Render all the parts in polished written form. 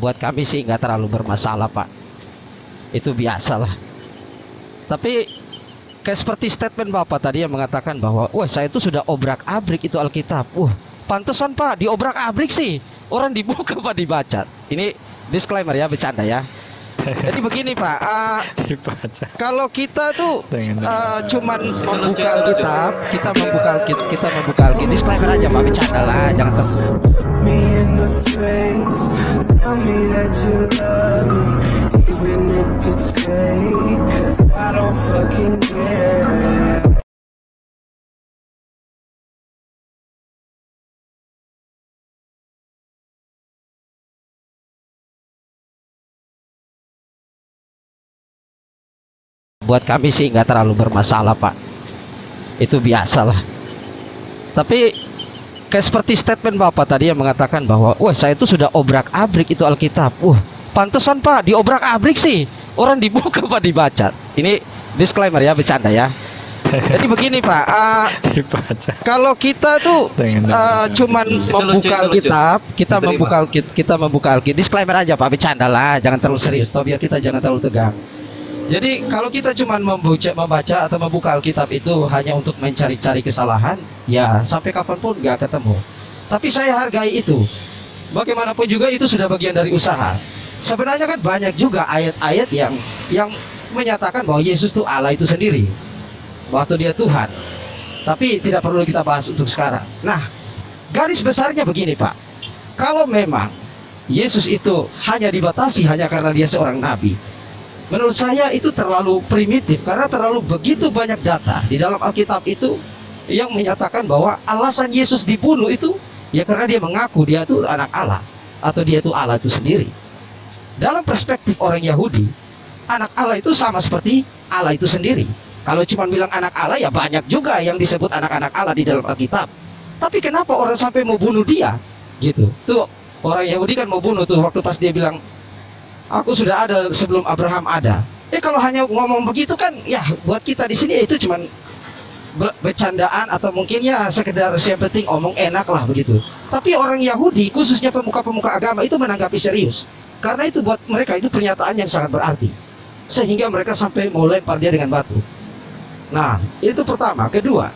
buat kami sih nggak terlalu bermasalah, Pak. Itu biasa lah. Tapi kayak seperti statement Bapak tadi yang mengatakan bahwa, wah saya itu sudah obrak-abrik itu Alkitab. Pantesan Pak diobrak-abrik sih. Orang dibuka Pak dibaca. Ini disclaimer ya, bercanda ya. Jadi begini Pak, kalau kita tuh cuman membuka Alkitab, kita membuka Alkitab, disclaimer aja Pak, bercanda lah, jangan buat kami sih nggak terlalu bermasalah Pak. Itu biasa lah. Tapi kayak seperti statement Bapak tadi yang mengatakan bahwa, wah saya itu sudah obrak-abrik itu Alkitab. Pantesan Pak diobrak-abrik sih. Orang dibuka Pak dibaca. Ini disclaimer ya, bercanda ya. Jadi begini Pak, kalau kita tuh cuman membuka Alkitab, kita membuka Alkitab, disclaimer aja Pak, bercanda lah, jangan terlalu serius, toh biar kita jangan terlalu tegang. Jadi kalau kita cuma membaca atau membuka Alkitab itu hanya untuk mencari-cari kesalahan, ya sampai kapanpun nggak ketemu. Tapi saya hargai itu. Bagaimanapun juga itu sudah bagian dari usaha. Sebenarnya kan banyak juga ayat-ayat yang menyatakan bahwa Yesus itu Allah itu sendiri, waktu dia Tuhan. Tapi tidak perlu kita bahas untuk sekarang. Nah, garis besarnya begini Pak. Kalau memang Yesus itu hanya dibatasi hanya karena dia seorang nabi, menurut saya itu terlalu primitif, karena terlalu begitu banyak data di dalam Alkitab itu yang menyatakan bahwa alasan Yesus dibunuh itu ya karena dia mengaku dia itu anak Allah atau dia itu Allah itu sendiri. Dalam perspektif orang Yahudi, anak Allah itu sama seperti Allah itu sendiri. Kalau cuma bilang anak Allah, ya banyak juga yang disebut anak-anak Allah di dalam Alkitab. Tapi kenapa orang sampai mau bunuh dia? Gitu. Tuh orang Yahudi kan mau bunuh tuh waktu pas dia bilang, aku sudah ada sebelum Abraham ada. Kalau hanya ngomong begitu kan, ya buat kita di sini itu cuman bercandaan atau mungkin ya sekedar yang penting omong enak lah begitu. Tapi orang Yahudi, khususnya pemuka-pemuka agama itu menanggapi serius. Karena itu buat mereka itu pernyataan yang sangat berarti. Sehingga mereka sampai mau lempar dia dengan batu. Nah, itu pertama. Kedua,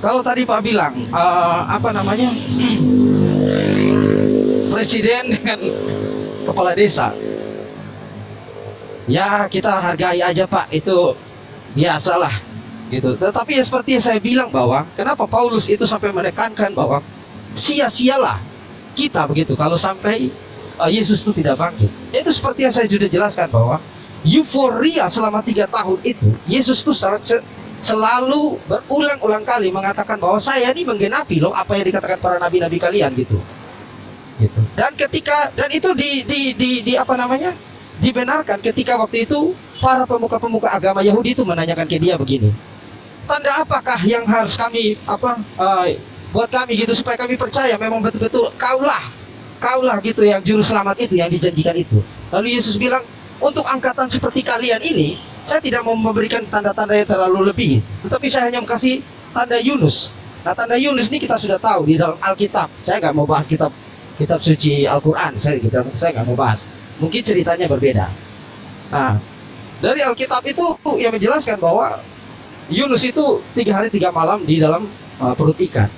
kalau tadi Pak bilang presiden dengan kepala desa, ya kita hargai aja Pak, itu biasalah gitu. Tetapi ya seperti yang saya bilang bahwa kenapa Paulus itu sampai menekankan bahwa sia-sialah kita begitu kalau sampai Yesus itu tidak bangkit. Itu seperti yang saya sudah jelaskan bahwa euforia selama 3 tahun itu Yesus itu selalu berulang-ulang kali mengatakan bahwa saya ini menggenapi loh apa yang dikatakan para nabi-nabi kalian gitu. Dan itu dibenarkan ketika waktu itu para pemuka-pemuka agama Yahudi itu menanyakan ke dia begini, tanda apakah yang harus kami buat kami gitu supaya kami percaya memang betul-betul kaulah gitu yang juru selamat itu yang dijanjikan itu. Lalu Yesus bilang, untuk angkatan seperti kalian ini saya tidak mau memberikan tanda-tanda yang terlalu lebih, tetapi saya hanya kasih tanda Yunus. Nah, tanda Yunus ini kita sudah tahu di dalam Alkitab. Saya nggak mau bahas kitab suci Al-Quran, saya nggak mau bahas. Mungkin ceritanya berbeda. Nah, dari Alkitab itu yang menjelaskan bahwa Yunus itu 3 hari 3 malam di dalam perut ikan.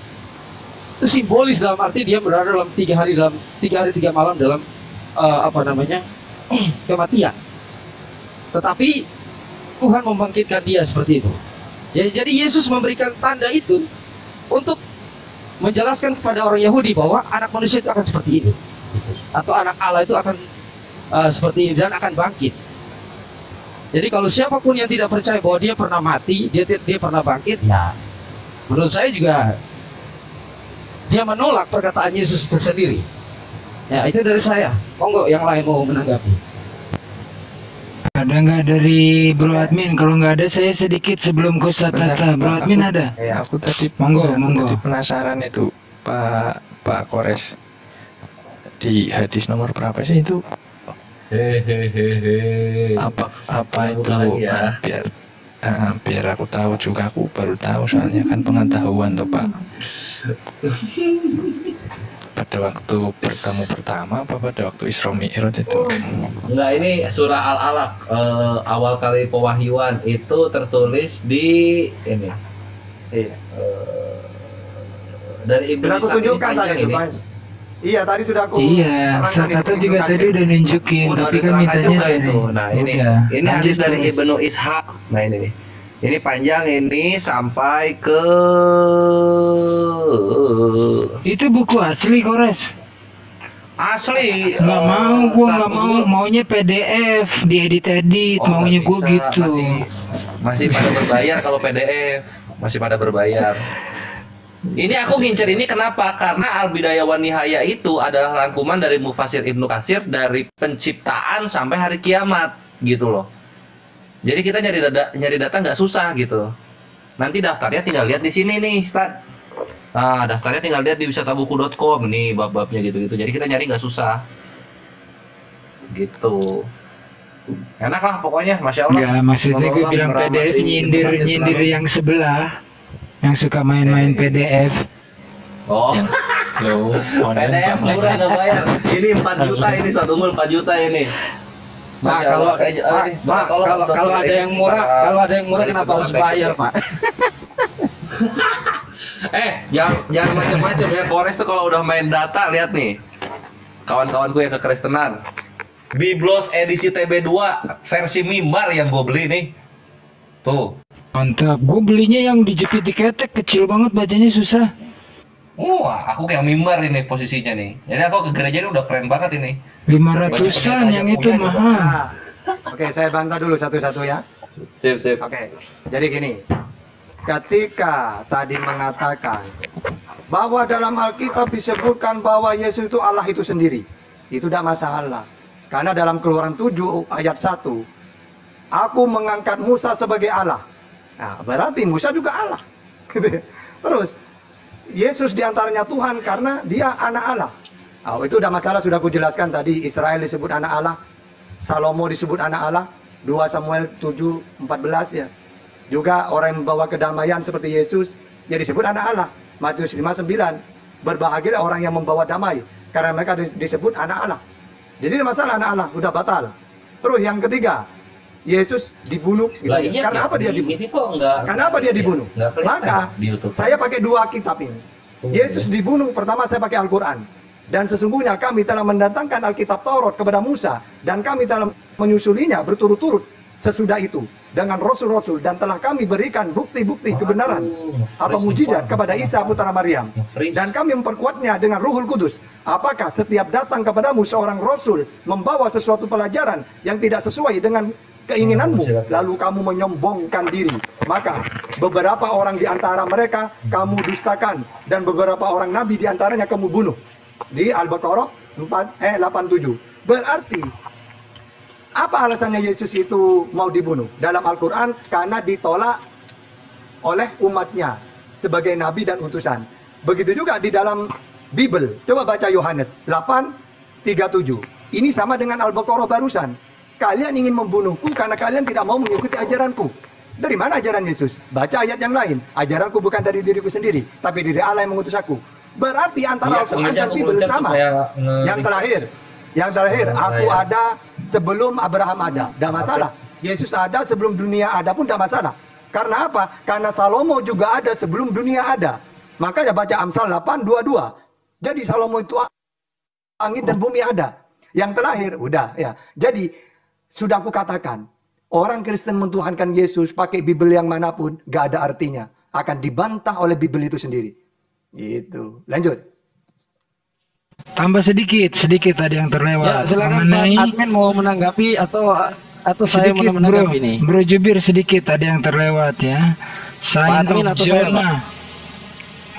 Itu simbolis dalam arti dia berada dalam 3 hari 3 malam dalam kematian. Tetapi Tuhan membangkitkan dia seperti itu. Jadi Yesus memberikan tanda itu untuk menjelaskan kepada orang Yahudi bahwa anak manusia itu akan seperti ini, atau anak Allah itu akan seperti ini dan akan bangkit. Jadi kalau siapapun yang tidak percaya bahwa dia pernah mati, dia pernah bangkit, ya menurut saya juga dia menolak perkataan Yesus itu sendiri. Ya, itu dari saya. Monggo yang lain mau menanggapi. Ada nggak dari Bro Admin? Kalau nggak ada saya sedikit sebelum ke Satata. Bro Admin ada? Ya, aku tadi monggo. Tadi penasaran itu Pak Kores, di hadis nomor berapa sih itu? Apa itu ya? Biar aku tahu juga, aku baru tahu soalnya kan pengetahuan tuh Pak. pada waktu bertemu pertama apa pada waktu Isra Mi'raj itu? Enggak, ini surah Al-Alaq, awal kali pewahyuan itu tertulis di ini. Iya. Dari Ibnu Sudah aku Ishaq ini tunjukkan panjang tadi itu, ini. Pak. Iya, tadi sudah aku Iya, terangkan Ustaz itu, Tata juga tunjukkan tadi itu. udah nunjukin, Udah tapi kan diterangkan mintanya juga dari itu. Nah, ini Udah, ini lanjut hadis dari terus. Ibnu Ishaq. Nah, ini nih. Ini panjang ini sampai ke Itu buku asli Kores. asli. Nggak mau, gua Ustaz nggak mau, Unggul. maunya PDF, diedit-edit, Oh, maunya nggak gua bisa. gitu. Masih pada berbayar kalau PDF, masih pada berbayar. Ini aku ngincer ini kenapa? Karena Al-Bidayah wan Nihaya itu adalah rangkuman dari Mufasir Ibnu Katsir dari penciptaan sampai hari kiamat gitu loh. Jadi kita nyari data nggak susah gitu. Nanti daftarnya tinggal lihat di sini nih, Ustaz. Nah, daftarnya tinggal lihat di wisatabuku.com nih bab-babnya gitu-gitu. Jadi kita nyari nggak susah. Gitu. Enak lah pokoknya, Masya Allah. Enggak, maksudnya gue Allah bilang merahmati PDF nyindir Ibnu yang sebelah, yang suka main-main PDF. Oh, Loh, online PDF Pak. murah nggak bayar. Ini 4 juta ini satu unggul 4 juta ini. Pak, Masya kalau Allah, kayak- Pak, ini, Pak, kalau ada yang murah, dari kenapa harus sebelum bayar, sampai Pak? jangan macam-macam ya. Kores tuh kalau udah main data lihat nih. Kawan-kawanku yang kekristenan. Biblos edisi TB2 versi mimbar yang gue beli nih. Tuh. Mantap, gue belinya yang dijepit di ketek, kecil banget bacanya susah. Wah, aku kayak mimbar ini posisinya nih. Jadi aku ke gereja ini udah keren banget ini. 500-an yang itu mahal. Nah, oke, saya bantah dulu satu-satu ya. Sip, sip. Oke, jadi gini. Ketika tadi mengatakan bahwa dalam Alkitab disebutkan bahwa Yesus itu Allah itu sendiri, itu tidak masalah. Karena dalam Keluaran 7 ayat 1, aku mengangkat Musa sebagai Allah. Nah, berarti Musa juga Allah. Terus, Yesus diantaranya Tuhan karena dia anak Allah. Oh, itu udah masalah, sudah aku jelaskan tadi. Israel disebut anak Allah, Salomo disebut anak Allah, 2 Samuel 7:14 ya. Juga orang yang membawa kedamaian seperti Yesus, dia disebut anak Allah. Matius 5:9, berbahagialah orang yang membawa damai, karena mereka disebut anak Allah. Jadi ini masalah anak Allah, udah batal. Terus yang ketiga, Yesus dibunuh. Gitu. Lah, iya, Karena ya, apa dia di- dibunuh? ini kok enggak, Kenapa dia dibunuh? Enggak kelihatan Maka di YouTube. saya pakai 2 kitab ini. Yesus dibunuh, pertama saya pakai Al-Quran. Dan sesungguhnya kami telah mendatangkan Alkitab Taurat kepada Musa. Dan kami telah menyusulinya berturut-turut sesudah itu. Dengan Rasul-Rasul. Dan telah kami berikan bukti-bukti kebenaran atau mujizat kepada Isa putra Maryam. Dan kami memperkuatnya dengan Ruhul Kudus. Apakah setiap datang kepadamu seorang Rasul membawa sesuatu pelajaran yang tidak sesuai dengan keinginanmu, lalu kamu menyombongkan diri, maka beberapa orang di antara mereka kamu dustakan, dan beberapa orang nabi di antaranya kamu bunuh. Di Al-Baqarah 87. Berarti apa alasannya Yesus itu mau dibunuh? Dalam Al-Quran, karena ditolak oleh umatnya sebagai nabi dan utusan. Begitu juga di dalam Bible. Coba baca Yohanes 8:37. Ini sama dengan Al-Baqarah barusan. Kalian ingin membunuhku karena kalian tidak mau mengikuti ajaranku. Dari mana ajaran Yesus? Baca ayat yang lain. Ajaranku bukan dari diriku sendiri, tapi dari Allah yang mengutus aku. Berarti antara Iya, Al-Quran sengaja dan aku Bible pencet sama. supaya Yang terakhir, aku ya. ada sebelum Abraham ada. Tidak masalah. Yesus ada sebelum dunia ada pun tidak masalah. Karena apa? Karena Salomo juga ada sebelum dunia ada. Makanya baca Amsal 8:22. Jadi Salomo itu langit dan bumi ada. Yang terakhir, udah ya. Jadi sudah aku katakan, orang Kristen mentuhankan Yesus pakai Bible yang manapun gak ada artinya. Akan dibantah oleh Bible itu sendiri. Gitu. Lanjut. Tambah sedikit ada yang terlewat. Ya, silakan Pak Mengenai admin mau menanggapi atau saya mau sedikit menanggapi bro, nih. Bro Jubir sedikit ada yang terlewat ya. Sign Pak admin of atau saya, Jonah.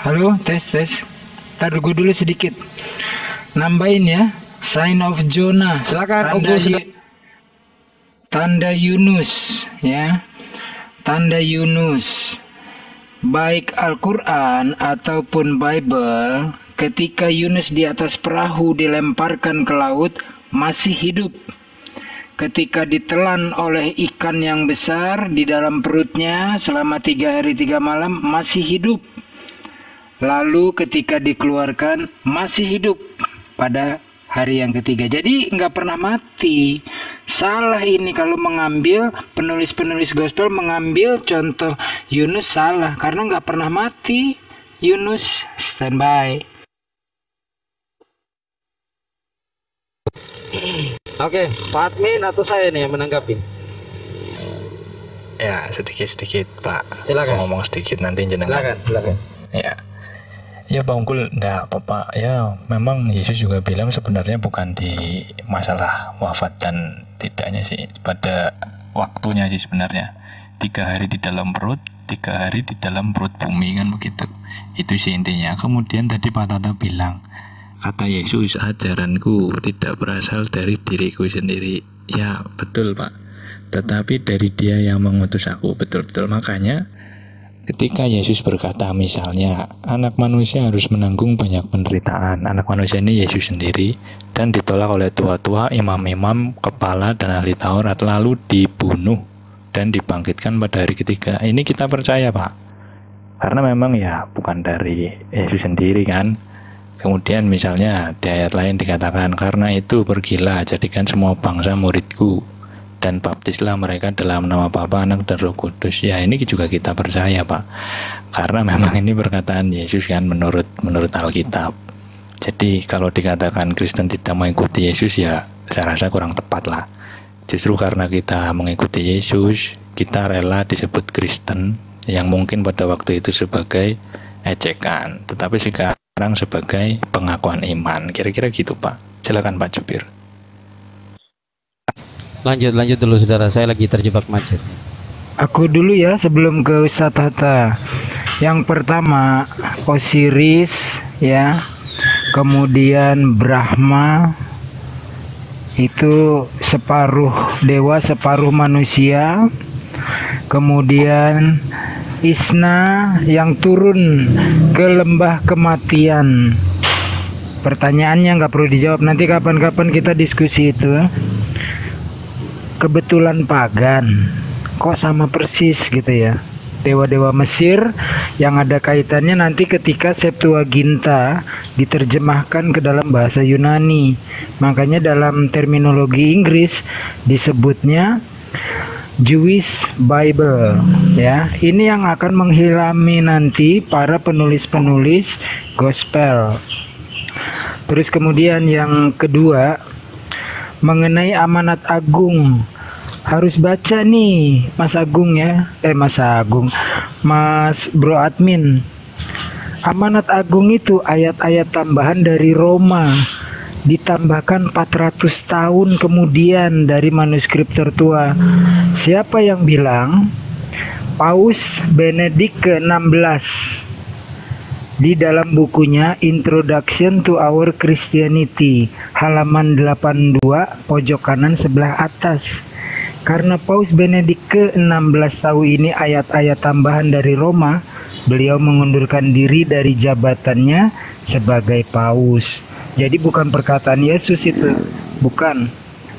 Halo, tes. Ntar gue dulu sedikit. Nambahin ya. Sign of Jonah. Silakan, Tanda, Ugo, sudah. tanda Yunus ya. Tanda Yunus. Baik Al-Quran ataupun Bible, ketika Yunus di atas perahu dilemparkan ke laut, masih hidup. Ketika ditelan oleh ikan yang besar di dalam perutnya selama 3 hari 3 malam, masih hidup. lalu ketika dikeluarkan masih hidup pada hari yang ketiga. Jadi nggak pernah mati. Salah ini kalau mengambil penulis-penulis gospel mengambil contoh Yunus, salah karena nggak pernah mati. Yunus, standby. Oke, Pak Admin atau saya nih yang menanggapi? Ya, sedikit-sedikit Pak. Silakan. Ngomong sedikit nanti jenengan. Silakan. Ya. Ya Pak Unggul, enggak apa-apa. Ya, memang Yesus juga bilang sebenarnya bukan di masalah wafat dan tidaknya sih, pada waktunya sih sebenarnya. 3 hari di dalam perut, 3 hari di dalam perut bumi, kan begitu. Itu sih intinya. Kemudian tadi Pak Tata bilang, kata Yesus, ajaranku tidak berasal dari diriku sendiri. Ya, betul Pak. Tetapi dari Dia yang mengutus aku. Betul-betul. Makanya ketika Yesus berkata misalnya anak manusia harus menanggung banyak penderitaan, anak manusia ini Yesus sendiri, dan ditolak oleh tua-tua, imam-imam, kepala dan ahli Taurat, lalu dibunuh dan dibangkitkan pada hari ketiga. Ini kita percaya Pak, karena memang ya bukan dari Yesus sendiri kan. Kemudian misalnya di ayat lain dikatakan, karena itu pergilah jadikan semua bangsa muridku dan baptislah mereka dalam nama Bapa, Anak dan Roh Kudus. Ya, ini juga kita percaya Pak, karena memang ini perkataan Yesus kan menurut Alkitab. Jadi kalau dikatakan Kristen tidak mengikuti Yesus, ya saya rasa kurang tepat lah. Justru karena kita mengikuti Yesus, kita rela disebut Kristen, yang mungkin pada waktu itu sebagai ejekan, tetapi sekarang sebagai pengakuan iman. Kira-kira gitu Pak. Silakan Pak Jubir. Lanjut dulu saudara, saya lagi terjebak macet. Aku dulu ya sebelum ke Ustadz Hatta. Yang pertama Osiris ya, kemudian Brahma, itu separuh dewa separuh manusia. Kemudian Isna yang turun ke lembah kematian. Pertanyaannya nggak perlu dijawab, nanti kapan-kapan kita diskusi itu. Kebetulan pagan, kok sama persis gitu ya, dewa-dewa Mesir yang ada kaitannya nanti ketika Septuaginta diterjemahkan ke dalam bahasa Yunani. Makanya dalam terminologi Inggris disebutnya Jewish Bible ya. Ini yang akan menghilami nanti para penulis-penulis gospel. Terus kemudian yang kedua, mengenai amanat agung, harus baca nih Mas Agung ya, Mas Bro Admin. Amanat agung itu ayat-ayat tambahan dari Roma, ditambahkan 400 tahun kemudian dari manuskrip tertua. Siapa yang bilang? Paus Benedict ke-16 di dalam bukunya Introduction to Our Christianity, halaman 82 pojok kanan sebelah atas. Karena Paus Benedict ke-16 tahu ini ayat-ayat tambahan dari Roma, beliau mengundurkan diri dari jabatannya sebagai paus. Jadi bukan perkataan Yesus itu, bukan.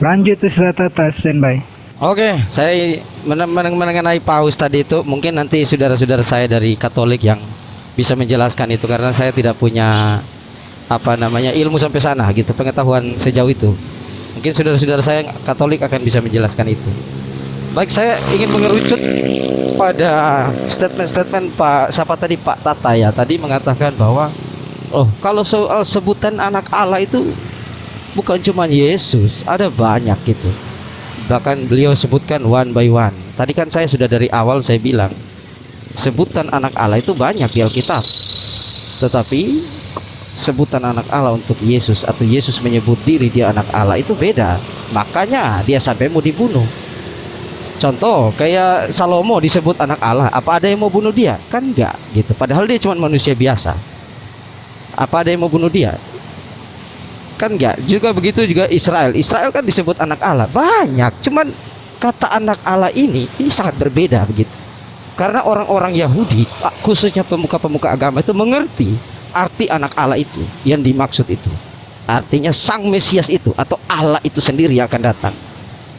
Lanjut Ustaz Tata, standby. Oke, saya mengenai paus tadi itu, mungkin nanti saudara-saudara saya dari Katolik yang bisa menjelaskan itu, karena saya tidak punya ilmu sampai sana gitu, pengetahuan sejauh itu. Mungkin saudara-saudara saya Katolik akan bisa menjelaskan itu. Baik, saya ingin mengerucut pada statement Pak Tata ya, tadi mengatakan bahwa kalau soal sebutan anak Allah itu bukan cuma Yesus, ada banyak gitu. Bahkan beliau sebutkan one by one. Tadi kan saya sudah dari awal saya bilang sebutan anak Allah itu banyak di Alkitab, tetapi sebutan anak Allah untuk Yesus atau Yesus menyebut diri dia anak Allah itu beda. Makanya dia sampai mau dibunuh. Contoh kayak Salomo disebut anak Allah, apa ada yang mau bunuh dia? Kan enggak gitu, padahal dia cuma manusia biasa. Apa ada yang mau bunuh dia? Kan enggak. Juga begitu juga Israel kan disebut anak Allah, banyak. Cuman kata anak Allah ini sangat berbeda begitu. Karena orang-orang Yahudi, khususnya pemuka-pemuka agama itu mengerti arti anak Allah itu, yang dimaksud itu artinya sang Mesias itu atau Allah itu sendiri yang akan datang.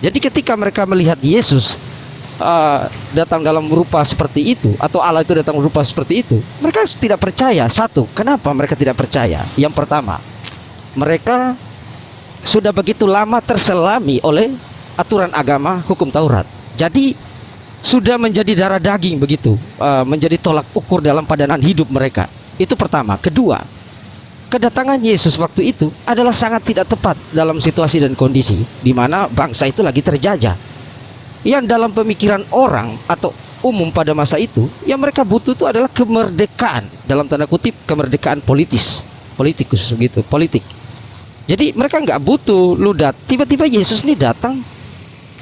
Jadi ketika mereka melihat Yesus datang dalam rupa seperti itu, atau Allah itu datang rupa seperti itu, mereka tidak percaya. Satu, kenapa mereka tidak percaya? Yang pertama, mereka sudah begitu lama terselami oleh aturan agama hukum Taurat. Jadi sudah menjadi darah daging begitu, menjadi tolak ukur dalam padanan hidup mereka. Itu pertama. Kedua, kedatangan Yesus waktu itu adalah sangat tidak tepat dalam situasi dan kondisi di mana bangsa itu lagi terjajah. Yang dalam pemikiran orang atau umum pada masa itu, yang mereka butuh itu adalah kemerdekaan, dalam tanda kutip kemerdekaan politikus gitu, politik. Jadi mereka nggak butuh tiba-tiba Yesus ini datang,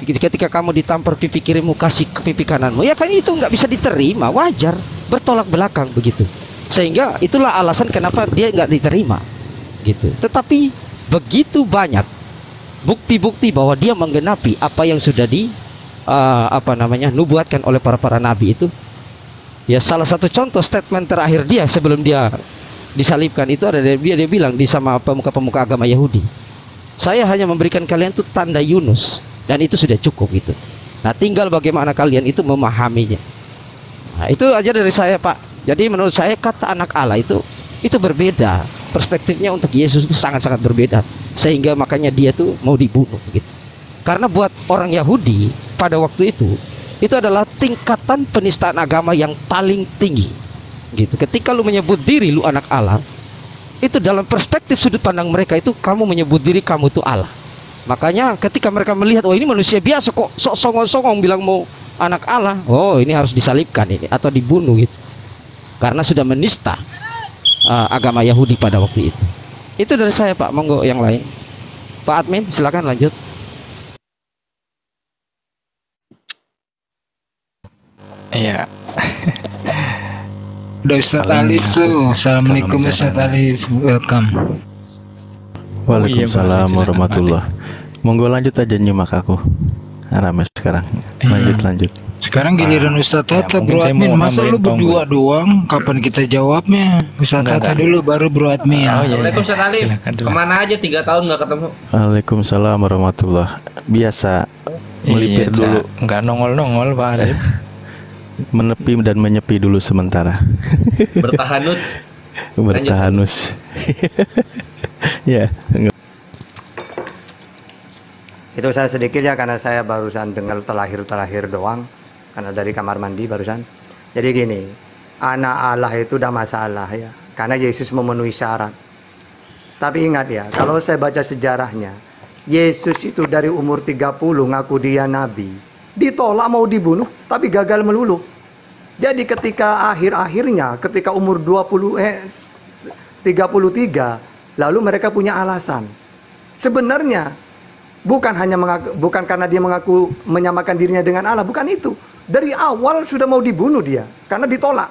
ketika kamu ditampar pipi kirimu kasih ke pipi kananmu, ya kan itu nggak bisa diterima, wajar, bertolak belakang begitu. Sehingga itulah alasan kenapa dia nggak diterima gitu. Tetapi begitu banyak bukti-bukti bahwa dia menggenapi apa yang sudah nubuatkan oleh para nabi itu. Ya, salah satu contoh statement terakhir dia sebelum dia disalibkan itu ada dia bilang di sama pemuka-pemuka agama Yahudi, saya hanya memberikan kalian itu tanda Yunus dan itu sudah cukup gitu. Nah, tinggal bagaimana kalian itu memahaminya. Nah, itu aja dari saya, Pak. Jadi menurut saya kata anak Allah itu berbeda, perspektifnya untuk Yesus itu sangat-sangat berbeda, sehingga makanya dia tuh mau dibunuh gitu. Karena buat orang Yahudi pada waktu itu adalah tingkatan penistaan agama yang paling tinggi gitu. Ketika lu menyebut diri lu anak Allah, itu dalam perspektif sudut pandang mereka itu kamu menyebut diri kamu itu Allah. Makanya ketika mereka melihat, oh ini manusia biasa kok sok songong-songong bilang mau anak Allah, oh ini harus disalibkan ini atau dibunuh gitu. Karena sudah menista agama Yahudi pada waktu itu. Itu dari saya, Pak. Monggo yang lain. Pak admin silakan lanjut. Iya. Udah Ustaz Alif tuh. Assalamualaikum Ustaz Alif. Welcome. Waalaikumsalam warahmatullah. Monggo lanjut aja nyimak aku. Rame sekarang. Lanjut. Sekarang giliran Ustaz Tata, Bro Admin. Masa lu berdua doang? Kapan kita jawabnya? Ustaz Tata dulu baru Bro Admin. Assalamualaikum Ustaz Alif. Kemana aja 3 tahun nggak ketemu? Waalaikumsalam warahmatullah. Biasa melipir dulu. Nggak nongol Pak Alif. Menepi dan menyepi dulu sementara. Bertahanus. Ya. Itu saya sedikit ya, karena saya barusan dengar terakhir doang, karena dari kamar mandi barusan. Jadi gini, anak Allah itu udah masalah ya, karena Yesus memenuhi syarat. Tapi ingat ya, kalau saya baca sejarahnya, Yesus itu dari umur 30 ngaku dia nabi, ditolak mau dibunuh, tapi gagal melulu. Jadi ketika akhir-akhirnya, ketika umur 33, lalu mereka punya alasan. Sebenarnya bukan karena dia mengaku menyamakan dirinya dengan Allah, bukan itu. Dari awal sudah mau dibunuh dia karena ditolak.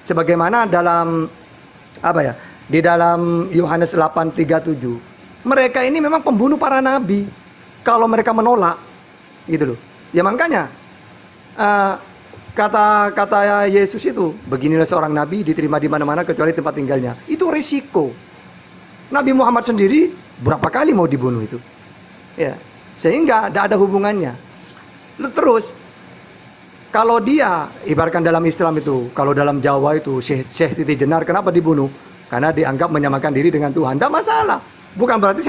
Sebagaimana dalam di dalam Yohanes 8:37, mereka ini memang pembunuh para nabi kalau mereka menolak, gitu loh. Ya makanya kata Yesus itu, beginilah seorang nabi diterima di mana-mana kecuali tempat tinggalnya. Itu resiko. Nabi Muhammad sendiri berapa kali mau dibunuh itu? Ya, sehingga tidak ada hubungannya. Terus kalau dia ibaratkan dalam Islam itu, kalau dalam Jawa itu Syekh Siti Jenar, kenapa dibunuh? Karena dianggap menyamakan diri dengan Tuhan. Tidak masalah. Bukan berarti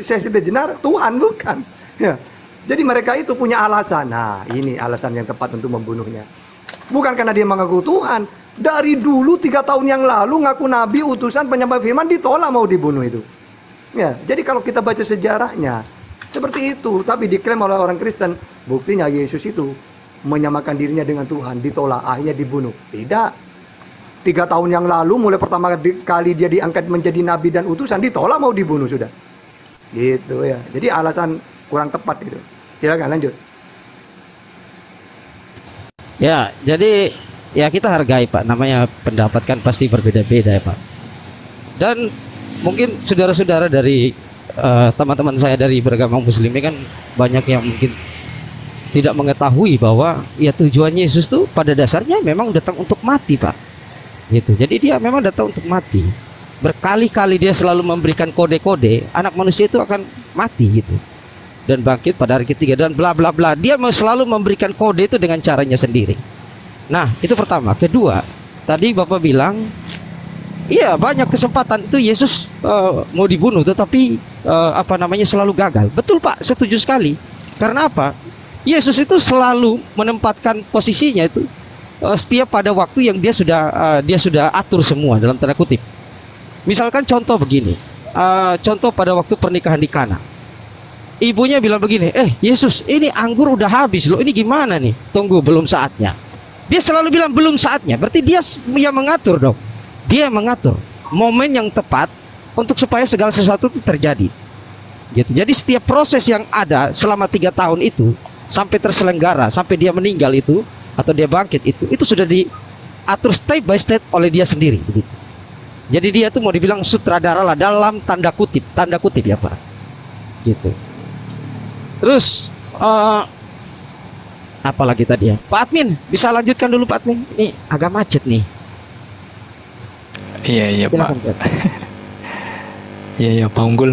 Syekh Siti Jenar Tuhan, bukan. Ya. Jadi mereka itu punya alasan. Nah, ini alasan yang tepat untuk membunuhnya. Bukan karena dia mengaku Tuhan. Dari dulu 3 tahun yang lalu ngaku nabi, utusan, penyampai firman, ditolak mau dibunuh itu. Ya, jadi kalau kita baca sejarahnya seperti itu, tapi diklaim oleh orang Kristen, buktinya Yesus itu menyamakan dirinya dengan Tuhan, ditolak, akhirnya dibunuh. Tidak. 3 tahun yang lalu mulai pertama kali dia diangkat menjadi nabi dan utusan, ditolak mau dibunuh sudah. Gitu ya. Jadi alasan kurang tepat itu. Silakan lanjut. Ya, jadi ya kita hargai, Pak. Namanya pendapat kan pasti berbeda-beda ya, Pak. Dan mungkin saudara-saudara dari teman-teman saya dari beragama Muslim ini kan banyak yang mungkin tidak mengetahui bahwa ya tujuan Yesus tuh pada dasarnya memang datang untuk mati, Pak. Gitu. Jadi dia memang datang untuk mati. Berkali-kali dia selalu memberikan kode-kode anak manusia itu akan mati gitu. dan bangkit pada hari ketiga dan bla bla bla. Dia selalu memberikan kode itu dengan caranya sendiri. Nah, itu pertama. Kedua, tadi Bapak bilang, iya banyak kesempatan itu Yesus mau dibunuh, tetapi selalu gagal. Betul Pak, setuju sekali. Karena apa? Yesus itu selalu menempatkan posisinya itu setiap pada waktu yang dia sudah atur semua dalam tanda kutip. Misalkan contoh begini, contoh pada waktu pernikahan di Kana. Ibunya bilang begini, Yesus, ini anggur udah habis loh, ini gimana nih? Tunggu, belum saatnya. Dia selalu bilang belum saatnya, berarti dia yang mengatur dong. Dia mengatur momen yang tepat untuk supaya segala sesuatu itu terjadi. Gitu. Jadi setiap proses yang ada selama 3 tahun itu sampai terselenggara, sampai dia meninggal itu atau dia bangkit itu sudah diatur step by step oleh dia sendiri. Begitu. Jadi dia tuh mau dibilang sutradara lah dalam tanda kutip ya Pak. Gitu. Terus apalagi tadi ya, Pak Admin bisa lanjutkan dulu Pak Admin. Ini agak macet nih. Iya Silakan, Pak. Iya Pak Unggul,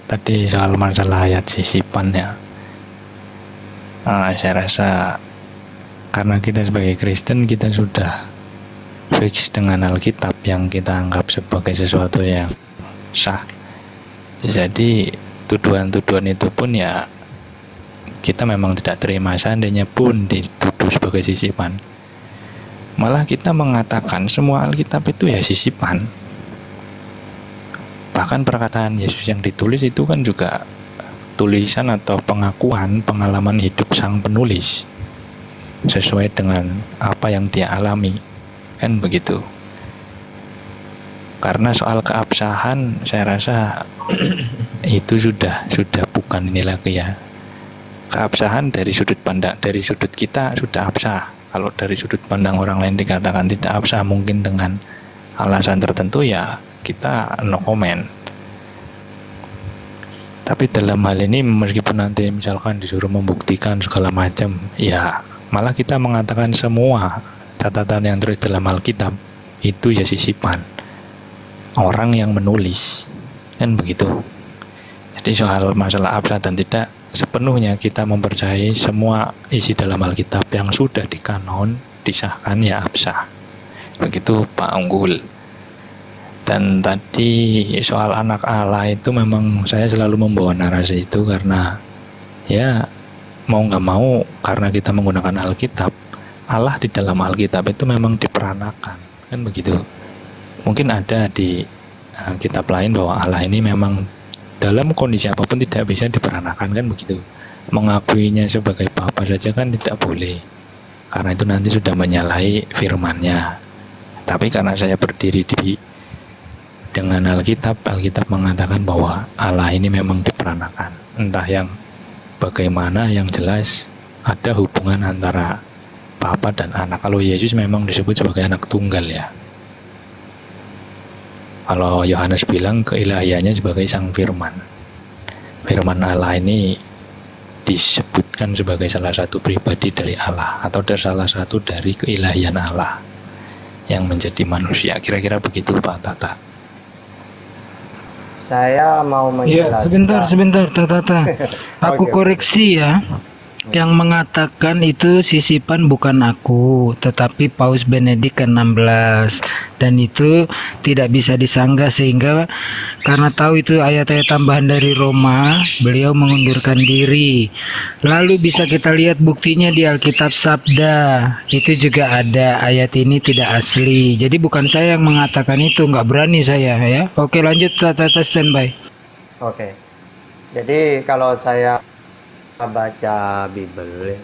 tadi soal masalah ayat sisipan ya. Saya rasa karena kita sebagai Kristen kita sudah fix dengan Alkitab yang kita anggap sebagai sesuatu yang sah. Jadi tuduhan-tuduhan itu pun ya kita memang tidak terima seandainya pun dituduh sebagai sisipan. Malah kita mengatakan semua Alkitab itu ya sisipan. Bahkan perkataan Yesus yang ditulis itu kan juga tulisan atau pengakuan pengalaman hidup sang penulis sesuai dengan apa yang dia alami, kan begitu. Karena soal keabsahan saya rasa itu sudah bukan ini lagi ya. Keabsahan dari sudut kita sudah absah. Kalau dari sudut pandang orang lain dikatakan tidak absah, mungkin dengan alasan tertentu, ya kita no comment. Tapi dalam hal ini meskipun nanti misalkan disuruh membuktikan segala macam, ya malah kita mengatakan semua catatan yang terus dalam Alkitab itu ya sisipan orang yang menulis, kan begitu. Jadi soal masalah absah dan tidak, sepenuhnya kita mempercayai semua isi dalam Alkitab yang sudah dikanon, disahkan ya absah. Begitu Pak Unggul. Dan tadi soal anak Allah itu memang saya selalu membawa narasi itu karena ya mau nggak mau karena kita menggunakan Alkitab, Allah di dalam Alkitab itu memang diperanakan, kan begitu. Mungkin ada di kitab lain bahwa Allah ini memang dalam kondisi apapun tidak bisa diperanakan, kan begitu. Mengakuinya sebagai Bapa saja kan tidak boleh, karena itu nanti sudah menyalahi firman-Nya. Tapi karena saya berdiri dengan Alkitab mengatakan bahwa Allah ini memang diperanakan. Entah yang bagaimana, yang jelas ada hubungan antara Bapa dan Anak. Kalau Yesus memang disebut sebagai anak tunggal ya. Kalau Yohanes bilang keilahiannya sebagai sang firman. Firman Allah ini disebutkan sebagai salah satu pribadi dari Allah atau salah satu dari keilahian Allah yang menjadi manusia. Kira-kira begitu Pak Tata. Saya mau menjelaskan. Ya, sebentar, Tata. Aku koreksi ya. Yang mengatakan itu sisipan bukan aku, tetapi Paus Benedikt ke-16, dan itu tidak bisa disanggah sehingga karena tahu itu ayat-ayat tambahan dari Roma, beliau mengundurkan diri. Lalu bisa kita lihat buktinya di Alkitab Sabda, itu juga ada ayat ini tidak asli. Jadi bukan saya yang mengatakan itu, nggak berani saya ya. Oke, lanjut Tata, standby. Oke. Jadi kalau saya baca Bible,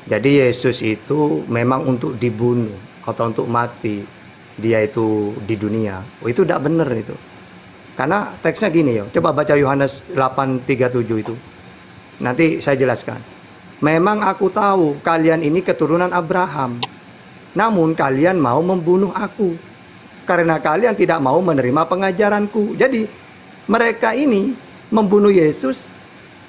jadi Yesus itu memang untuk dibunuh atau untuk mati, dia itu di dunia. Itu tidak benar itu. Karena teksnya gini ya, coba baca Yohanes 8:37 itu. Nanti saya jelaskan. Memang aku tahu kalian ini keturunan Abraham, namun kalian mau membunuh aku karena kalian tidak mau menerima pengajaranku. Jadi mereka ini membunuh Yesus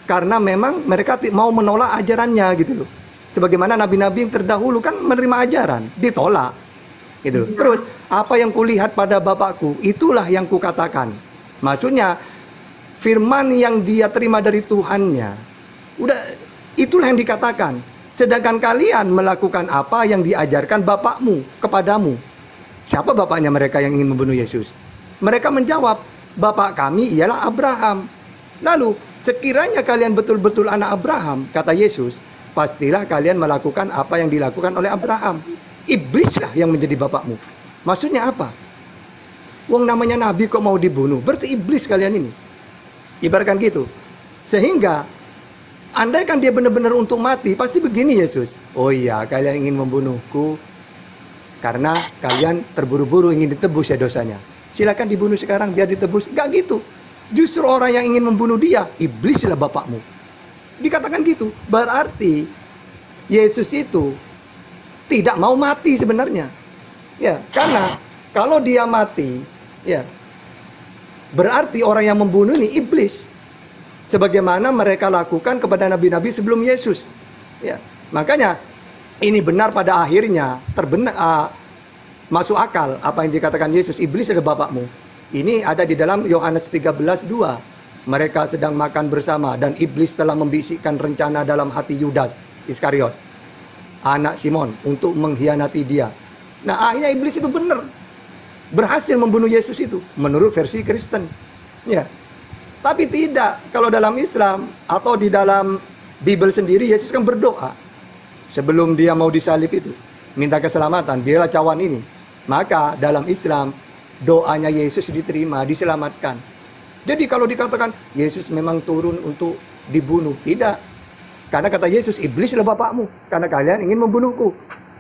karena memang mereka mau menolak ajarannya gitu loh. Sebagaimana nabi-nabi yang terdahulu kan menerima ajaran, ditolak gitu. Terus apa yang kulihat pada Bapakku, itulah yang kukatakan. Maksudnya firman yang dia terima dari Tuhannya. Udah, itulah yang dikatakan. Sedangkan kalian melakukan apa yang diajarkan bapakmu kepadamu. Siapa bapaknya mereka yang ingin membunuh Yesus? Mereka menjawab, bapak kami ialah Abraham. Lalu, sekiranya kalian betul-betul anak Abraham, kata Yesus, pastilah kalian melakukan apa yang dilakukan oleh Abraham. Iblislah yang menjadi bapakmu. Maksudnya apa? Wong namanya nabi kok mau dibunuh? Berarti iblis kalian ini. Ibaratkan gitu. Sehingga andaikan dia benar-benar untuk mati, pasti begini Yesus. Oh iya, kalian ingin membunuhku karena kalian terburu-buru ingin ditebus ya dosanya. Silakan dibunuh sekarang biar ditebus. Gak gitu. Justru orang yang ingin membunuh dia, iblislah bapakmu. Dikatakan gitu. Berarti Yesus itu tidak mau mati sebenarnya. Ya, karena kalau dia mati, ya, berarti orang yang membunuh ini iblis. Sebagaimana mereka lakukan kepada nabi-nabi sebelum Yesus. Ya, makanya ini benar pada akhirnya masuk akal apa yang dikatakan Yesus, iblis adalah bapakmu. Ini ada di dalam Yohanes 13:2. Mereka sedang makan bersama dan iblis telah membisikkan rencana dalam hati Yudas Iskariot, anak Simon, untuk mengkhianati dia. Nah, akhirnya iblis itu benar berhasil membunuh Yesus itu menurut versi Kristen. Ya. Tapi tidak, kalau dalam Islam atau di dalam Bible sendiri, Yesus kan berdoa sebelum dia mau disalib itu, minta keselamatan, biarlah cawan ini. Maka dalam Islam doanya Yesus diterima, diselamatkan. Jadi kalau dikatakan Yesus memang turun untuk dibunuh, tidak. Karena kata Yesus, iblislah bapakmu karena kalian ingin membunuhku.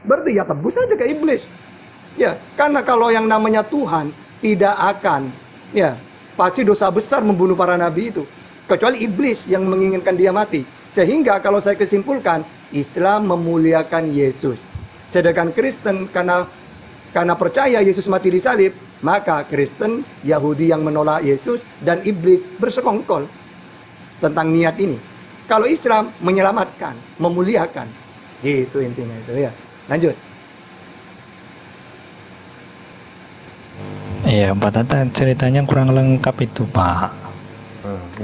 Berarti ya tebus saja ke iblis. Ya, karena kalau yang namanya Tuhan tidak akan, ya, pasti dosa besar membunuh para nabi itu. Kecuali iblis yang menginginkan dia mati. Sehingga kalau saya kesimpulkan, Islam memuliakan Yesus. Sedangkan Kristen karena percaya Yesus mati di salib, maka Kristen, Yahudi yang menolak Yesus, dan iblis bersekongkol tentang niat ini. Kalau Islam menyelamatkan, memuliakan. Itu intinya itu ya. Lanjut. Iya, Pak Tata ceritanya kurang lengkap itu, Pak.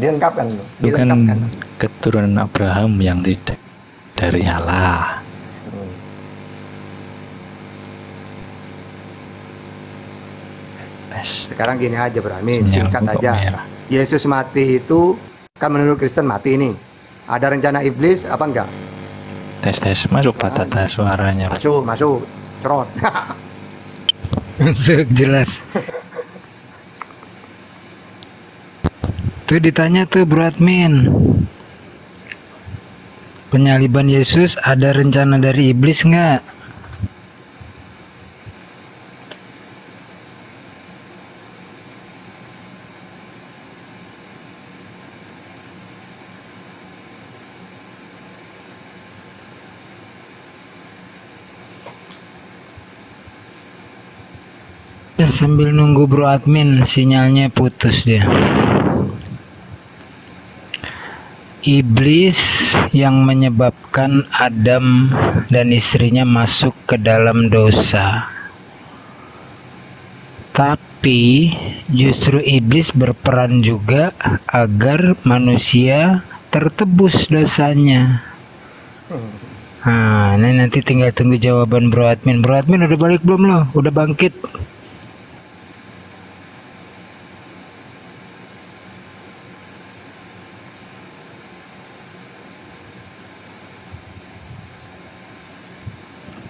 Dilengkapkan. Itu kan keturunan Abraham yang tidak dari Allah. Sekarang gini aja, Brahmi, singkat aja. Yesus mati itu kan menurut Kristen mati ini. Ada rencana iblis apa enggak? Tes masuk Pak Tata suaranya. Masuk. Trot. Masuk jelas. Tuh ditanya tuh Bro Admin, penyaliban Yesus ada rencana dari iblis nggak? Sambil nunggu Bro Admin, sinyalnya putus dia. Iblis yang menyebabkan Adam dan istrinya masuk ke dalam dosa. Tapi justru iblis berperan juga agar manusia tertebus dosanya. Nah, ini nanti tinggal tunggu jawaban Bro Admin. Bro Admin udah balik belum lo? Udah bangkit?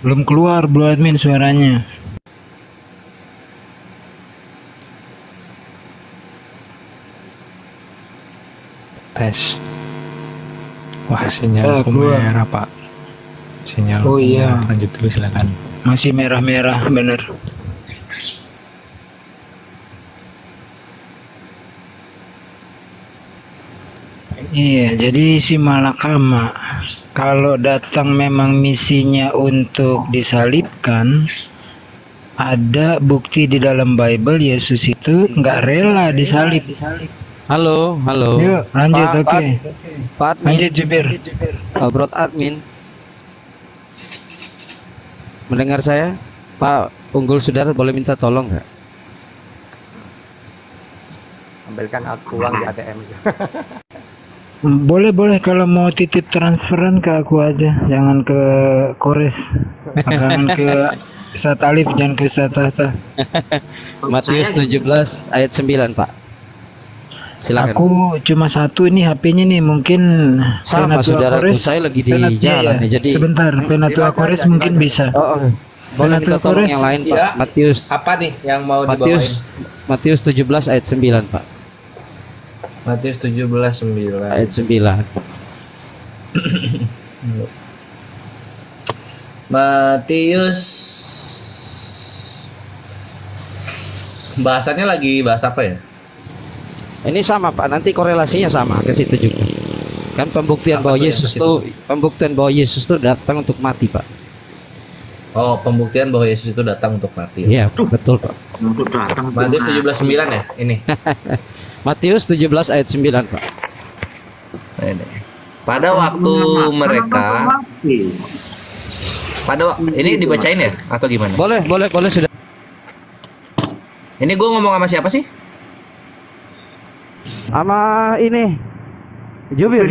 Belum keluar Bro Admin suaranya. Tes. Wah, sinyal merah, Pak. Sinyal iya. Merah. Lanjut dulu silakan. Masih merah-merah, bener. Iya, jadi si Malakama kalau datang memang misinya untuk disalibkan, ada bukti di dalam Bible Yesus itu nggak rela disalib. Halo. Yuk, lanjut. Oke. Pak Admin. Lanjut Jubir. Bro Admin. Mendengar saya? Pak Unggul Saudara boleh minta tolong nggak? ambilkan uang di ATM itu. Boleh kalau mau titip transferan ke aku aja, jangan ke Kores, jangan ke Ustadz Alif, jangan ke Ustadz Tahta. Matius 17 ayat 9 Pak. Silakan. Aku cuma satu ini HP-nya nih, mungkin Sama Penatua saudaraku, Kores, saya lagi di Penatua jalan ya. nih, jadi Sebentar, Penatua Kores mungkin bisa. boleh minta tolong Kores. yang lain Pak. Ya. Matius Apa nih yang mau dibawain? Matius 17 ayat 9 Pak. Matius 17:9. Ayat 9. Matius, bahasannya lagi bahas apa ya? Ini sama Pak, nanti korelasinya sama ke situ juga. Kan pembuktian Apa bahwa tuh yang Yesus ke situ? tuh pembuktian bahwa Yesus tuh datang untuk mati Pak. Oh, pembuktian bahwa Yesus itu datang untuk mati. Iya betul Pak. Untuk datang Matius 17:9 ya? Ini. Matius 17 ayat 9 Pak. Ini. Pada waktu mereka ini dibacain ya atau gimana? Boleh sudah. Ini gue ngomong sama siapa sih? Sama ini Jubir.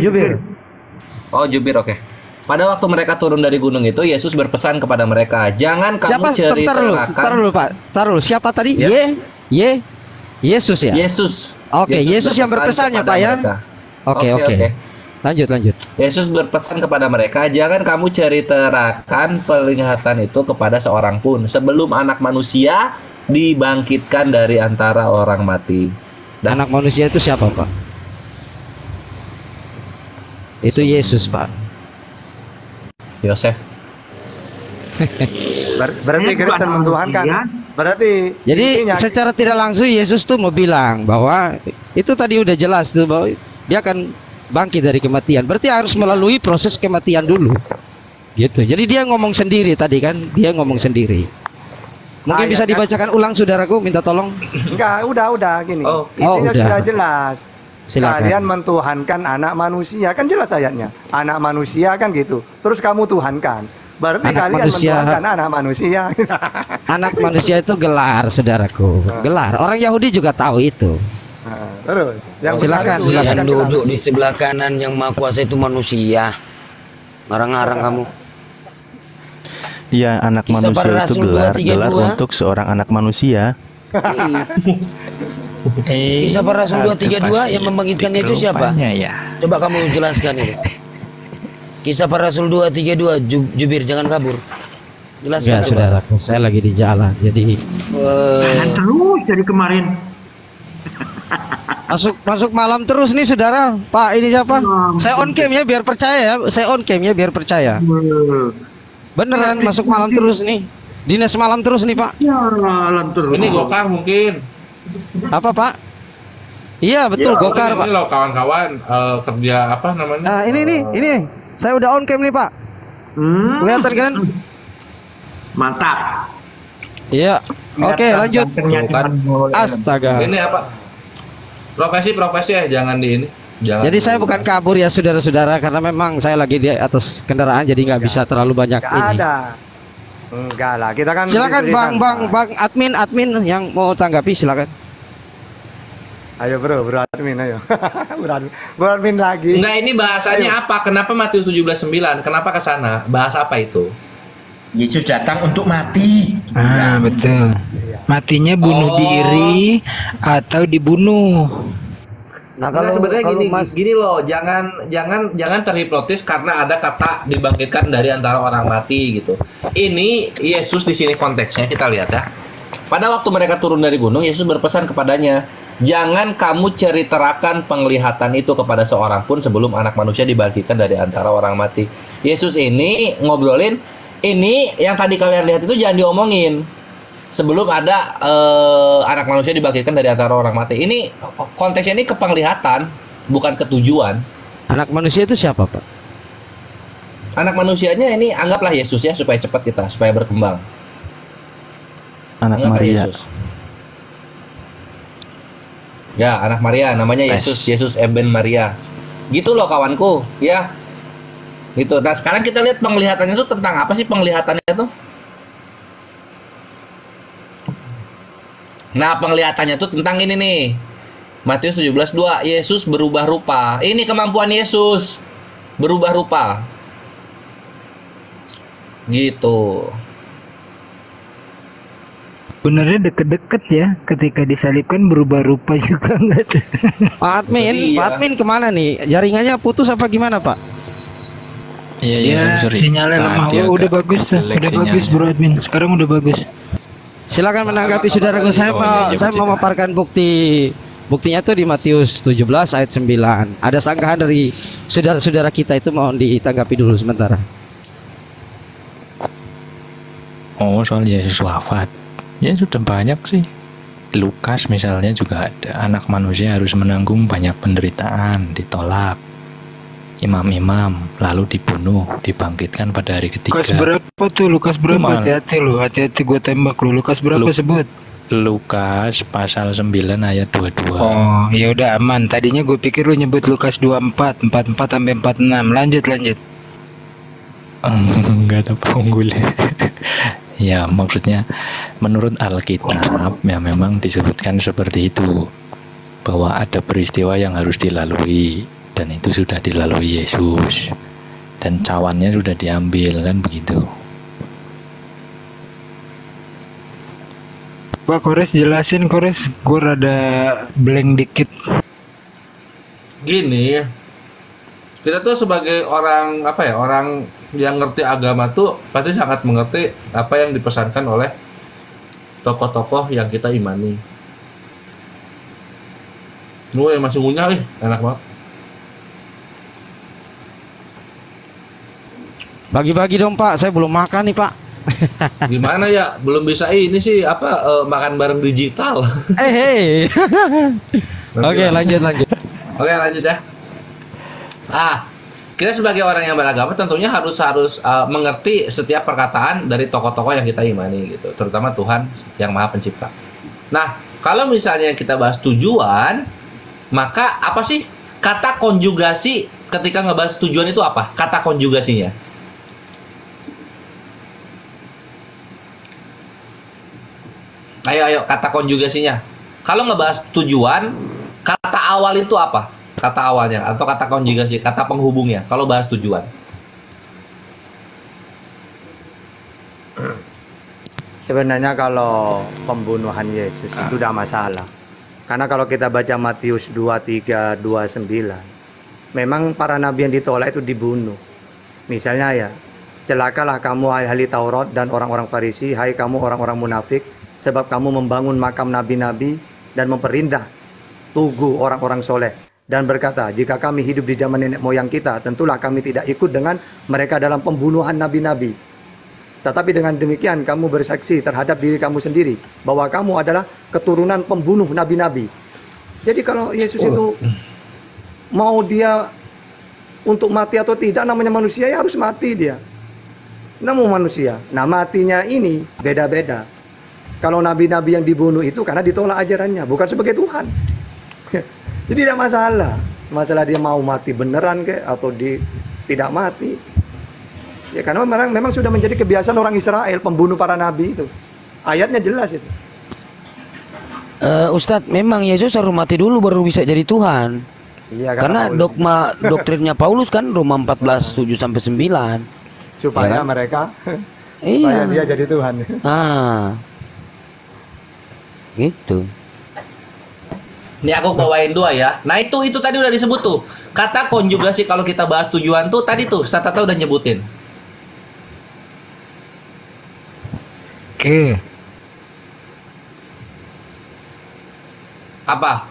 Oh, Jubir, oke. Pada waktu mereka turun dari gunung itu, Yesus berpesan kepada mereka, jangan kamu Siapa? Tar dulu Pak. Siapa tadi? Ya. Yesus ya? Yesus. Oke, Yesus yang berpesan ya kepada Pak ya? mereka. Oke. Lanjut. Yesus berpesan kepada mereka, jangan kamu ceritakan penglihatan itu kepada seorang pun sebelum Anak Manusia dibangkitkan dari antara orang mati. Dan Anak manusia itu siapa Pak? Itu Yesus Pak. Yosef. Berarti Kristen mentuhankan. Berarti Jadi intinya, secara tidak langsung Yesus tuh mau bilang bahwa itu tadi udah jelas tuh bahwa dia akan bangkit dari kematian. Berarti harus melalui proses kematian dulu. Gitu. Jadi dia ngomong sendiri tadi kan, dia ngomong sendiri. Mungkin bisa dibacakan ulang saudaraku, minta tolong. enggak, udah gini. Oh. Intinya udah. sudah jelas. Silakan. Kalian mentuhankan anak manusia, kan jelas ayatnya. Anak manusia kan gitu. Terus kamu tuhankan. Berarti Anak kalian manusia. mentuhankan anak manusia. Anak manusia itu gelar saudaraku. Gelar. Orang Yahudi juga tahu itu. Nah, terus yang Silakan, benar itu, silakan. kan Yang jelas. duduk di sebelah kanan yang maha kuasa itu manusia. Ngarang-ngarang kamu. Iya, anak Kisah manusia para itu Rasul gelar 232. untuk seorang anak manusia. Kisah para Rasul 232 yang membangkitkannya itu siapa? Coba kamu jelaskan itu. Kisah para Rasul 232, Jubir jangan kabur. Jelaskan. Enggak saudaraku, saya lagi di jalan. Jadi terus dari kemarin. masuk malam terus nih saudara. Pak ini siapa? Saya on cam ya biar percaya ya. Saya on cam ya biar percaya. Beneran masuk malam terus nih. Dinas malam terus nih Pak. Jalan terus. Ini Gokar mungkin. Apa Pak? Iya betul Gokar Pak. Ini loh kawan-kawan kerja apa namanya? Nah ini. Saya udah on cam nih Pak. Kelihatan kan? Mantap. Iya. Oke lanjut. Astaga. Ini apa? Profesi ya, jangan di ini. Jangan. Jadi saya bukan kabur ya saudara-saudara, karena memang saya lagi di atas kendaraan jadi nggak bisa terlalu banyak Nggak ini. ada. Enggak lah, kita kan Silakan beli-belikan, bang Pak. admin yang mau tanggapi silakan. Ayo bro admin ayo. bro admin lagi. Enggak, ini bahasanya apa? Kenapa Matius 17:9? Kenapa ke sana? Bahas apa itu? Yesus datang untuk mati. Betul. Matinya bunuh diri atau dibunuh. Nah Karena sebenarnya kalau gini, Mas gini loh, jangan terhipnotis karena ada kata dibangkitkan dari antara orang mati gitu. Ini Yesus di sini konteksnya kita lihat ya. Pada waktu mereka turun dari gunung, Yesus berpesan kepadanya, jangan kamu ceritakan penglihatan itu kepada seorang pun sebelum Anak Manusia dibangkitkan dari antara orang mati. Yesus ini ngobrolin, ini yang tadi kalian lihat itu jangan diomongin sebelum ada Anak Manusia dibangkitkan dari antara orang mati. Ini konteksnya ini ke penglihatan, bukan ke tujuan. Anak manusia itu siapa Pak? Anak manusianya ini anggaplah Yesus ya, supaya cepat kita, supaya berkembang. Anak Anggaplah Maria. Yesus. Ya, anak Maria, namanya Yesus, Yesus Eben Maria. Gitu loh kawanku, ya. Gitu. Nah, sekarang kita lihat penglihatannya itu tentang apa sih penglihatannya itu? Nah, penglihatannya itu tentang ini nih. Matius 17:2, Yesus berubah rupa. Ini kemampuan Yesus berubah rupa. Gitu. Benernya deket-deket ya, ketika disalibkan berubah rupa juga nggak ada. Pak Admin, Pak Admin kemana nih? Jaringannya putus apa gimana Pak? Iya, sinyalnya lemah. Oh, udah bagus, bagus Bro Admin. Sekarang udah bagus. Silakan menanggapi saudaraku. Saya mau memaparkan buktinya tuh di Matius 17 ayat 9. Ada sanggahan dari saudara-saudara kita itu, mohon ditanggapi dulu sementara. Oh, soal Yesus wafat. Ya sudah banyak sih. Lukas misalnya juga ada, anak manusia harus menanggung banyak penderitaan, ditolak imam-imam, lalu dibunuh, dibangkitkan pada hari ketiga. Lukas berapa tuh? Lukas berapa? Hati-hati lu, hati-hati gue tembak lu. Lukas berapa sebut? Lukas pasal 9 ayat 22. Oh, ya udah aman. Tadinya gue pikir lu nyebut Lukas 24, 44 sampai 46. Lanjut. Enggak ada penggulnya. Ya, maksudnya menurut Alkitab ya memang disebutkan seperti itu, bahwa ada peristiwa yang harus dilalui dan itu sudah dilalui Yesus dan cawannya sudah diambil, kan begitu. Pak Kores jelasin, Kores, gue rada blank dikit. Gini, kita tuh sebagai orang orang yang ngerti agama tuh pasti sangat mengerti apa yang dipesankan oleh tokoh-tokoh yang kita imani. Lu yang masih ngunyah nih, enak banget. Bagi-bagi dong Pak, saya belum makan nih Pak. Gimana ya, belum bisa ini sih makan bareng digital. Oke, lanjut. Oke, lanjut ya. Kita sebagai orang yang beragama tentunya harus mengerti setiap perkataan dari tokoh-tokoh yang kita imani gitu, terutama Tuhan yang Maha Pencipta. Nah, kalau misalnya kita bahas tujuan, maka apa sih kata konjugasi ketika ngebahas tujuan itu apa? Kata konjugasinya. Ayo kata konjugasinya. Kalau ngebahas tujuan, kata awal itu apa? Kata awalnya atau kata konjugasi, kata penghubungnya kalau bahas tujuan. Sebenarnya kalau pembunuhan Yesus itu tidak masalah. Karena kalau kita baca Matius 23, 29, memang para nabi yang ditolak itu dibunuh. Misalnya ya, celakalah kamu hai ahli Taurat dan orang-orang Farisi, hai kamu orang-orang munafik, sebab kamu membangun makam nabi-nabi dan memperindah tugu orang-orang soleh. Dan berkata, jika kami hidup di zaman nenek moyang kita, tentulah kami tidak ikut dengan mereka dalam pembunuhan nabi-nabi. Tetapi dengan demikian kamu bersaksi terhadap diri kamu sendiri bahwa kamu adalah keturunan pembunuh nabi-nabi. Jadi kalau Yesus itu mau dia untuk mati atau tidak, namanya manusia ya harus mati dia. Namun manusia, nah matinya ini beda-beda. Kalau nabi-nabi yang dibunuh itu karena ditolak ajarannya, bukan sebagai Tuhan. Jadi tidak masalah. Masalah dia mau mati beneran atau tidak mati. Ya karena memang sudah menjadi kebiasaan orang Israel pembunuh para nabi itu. Ayatnya jelas itu. Ustadz, memang Yesus harus mati dulu baru bisa jadi Tuhan. Iya, karena doktrinnya Paulus kan Roma 14 7 sampai 9. Supaya ya kan? mereka supaya dia jadi Tuhan. Gitu. Ini aku bawain dua ya. Nah itu tadi udah disebut tuh. Kata konjugasi kalau kita bahas tujuan tuh tadi tuh Tata udah nyebutin. Oke. Apa?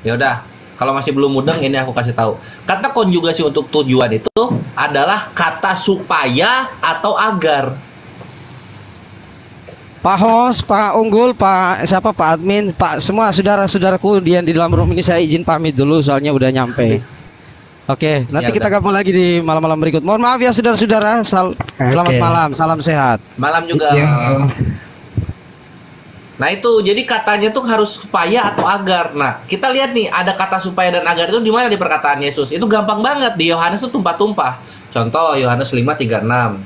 Ya udah. Kalau masih belum mudeng ini aku kasih tahu. Kata konjugasi untuk tujuan itu adalah kata supaya atau agar. Pak Hos, Pak Unggul, Pak Admin, Pak semua saudara-saudaraku yang di dalam room ini saya izin pamit dulu soalnya udah nyampe. Oke, nanti kita gabung lagi di malam-malam berikut. Mohon maaf ya saudara-saudara. Selamat malam, salam sehat. Malam juga. Nah itu jadi katanya tuh harus supaya atau agar. Nah kita lihat nih ada kata supaya dan agar itu di mana di perkataan Yesus. Itu gampang banget di Yohanes tuh tumpah-tumpah. Contoh Yohanes 5:36.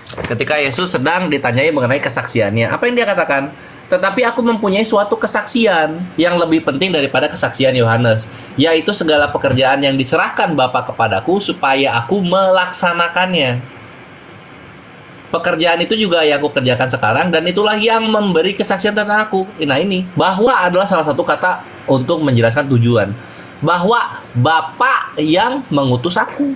Ketika Yesus sedang ditanyai mengenai kesaksiannya, apa yang dia katakan? Tetapi aku mempunyai suatu kesaksian yang lebih penting daripada kesaksian Yohanes, yaitu segala pekerjaan yang diserahkan Bapa kepadaku supaya aku melaksanakannya. Pekerjaan itu juga yang aku kerjakan sekarang, dan itulah yang memberi kesaksian tentang aku. Nah ini, bahwa adalah salah satu kata untuk menjelaskan tujuan. Bahwa Bapa yang mengutus aku.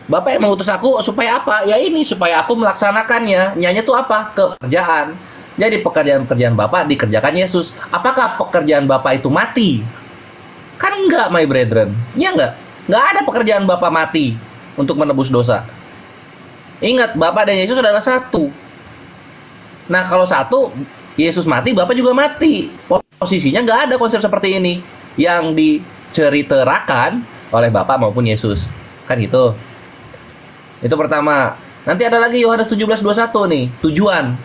Bapak yang mengutus aku supaya apa? Ya ini, supaya aku melaksanakannya. Nyanya itu apa? Pekerjaan. Jadi pekerjaan-pekerjaan Bapak dikerjakan Yesus. Apakah pekerjaan Bapak itu mati? Kan enggak, my brethren. Ya enggak? Enggak ada pekerjaan Bapak mati untuk menebus dosa. Ingat, Bapak dan Yesus adalah satu. Nah, kalau satu, Yesus mati, Bapak juga mati. Posisinya enggak ada konsep seperti ini yang diceritakan oleh Bapak maupun Yesus. Kan gitu. Itu pertama. Nanti ada lagi Yohanes 17:21 nih, tujuan.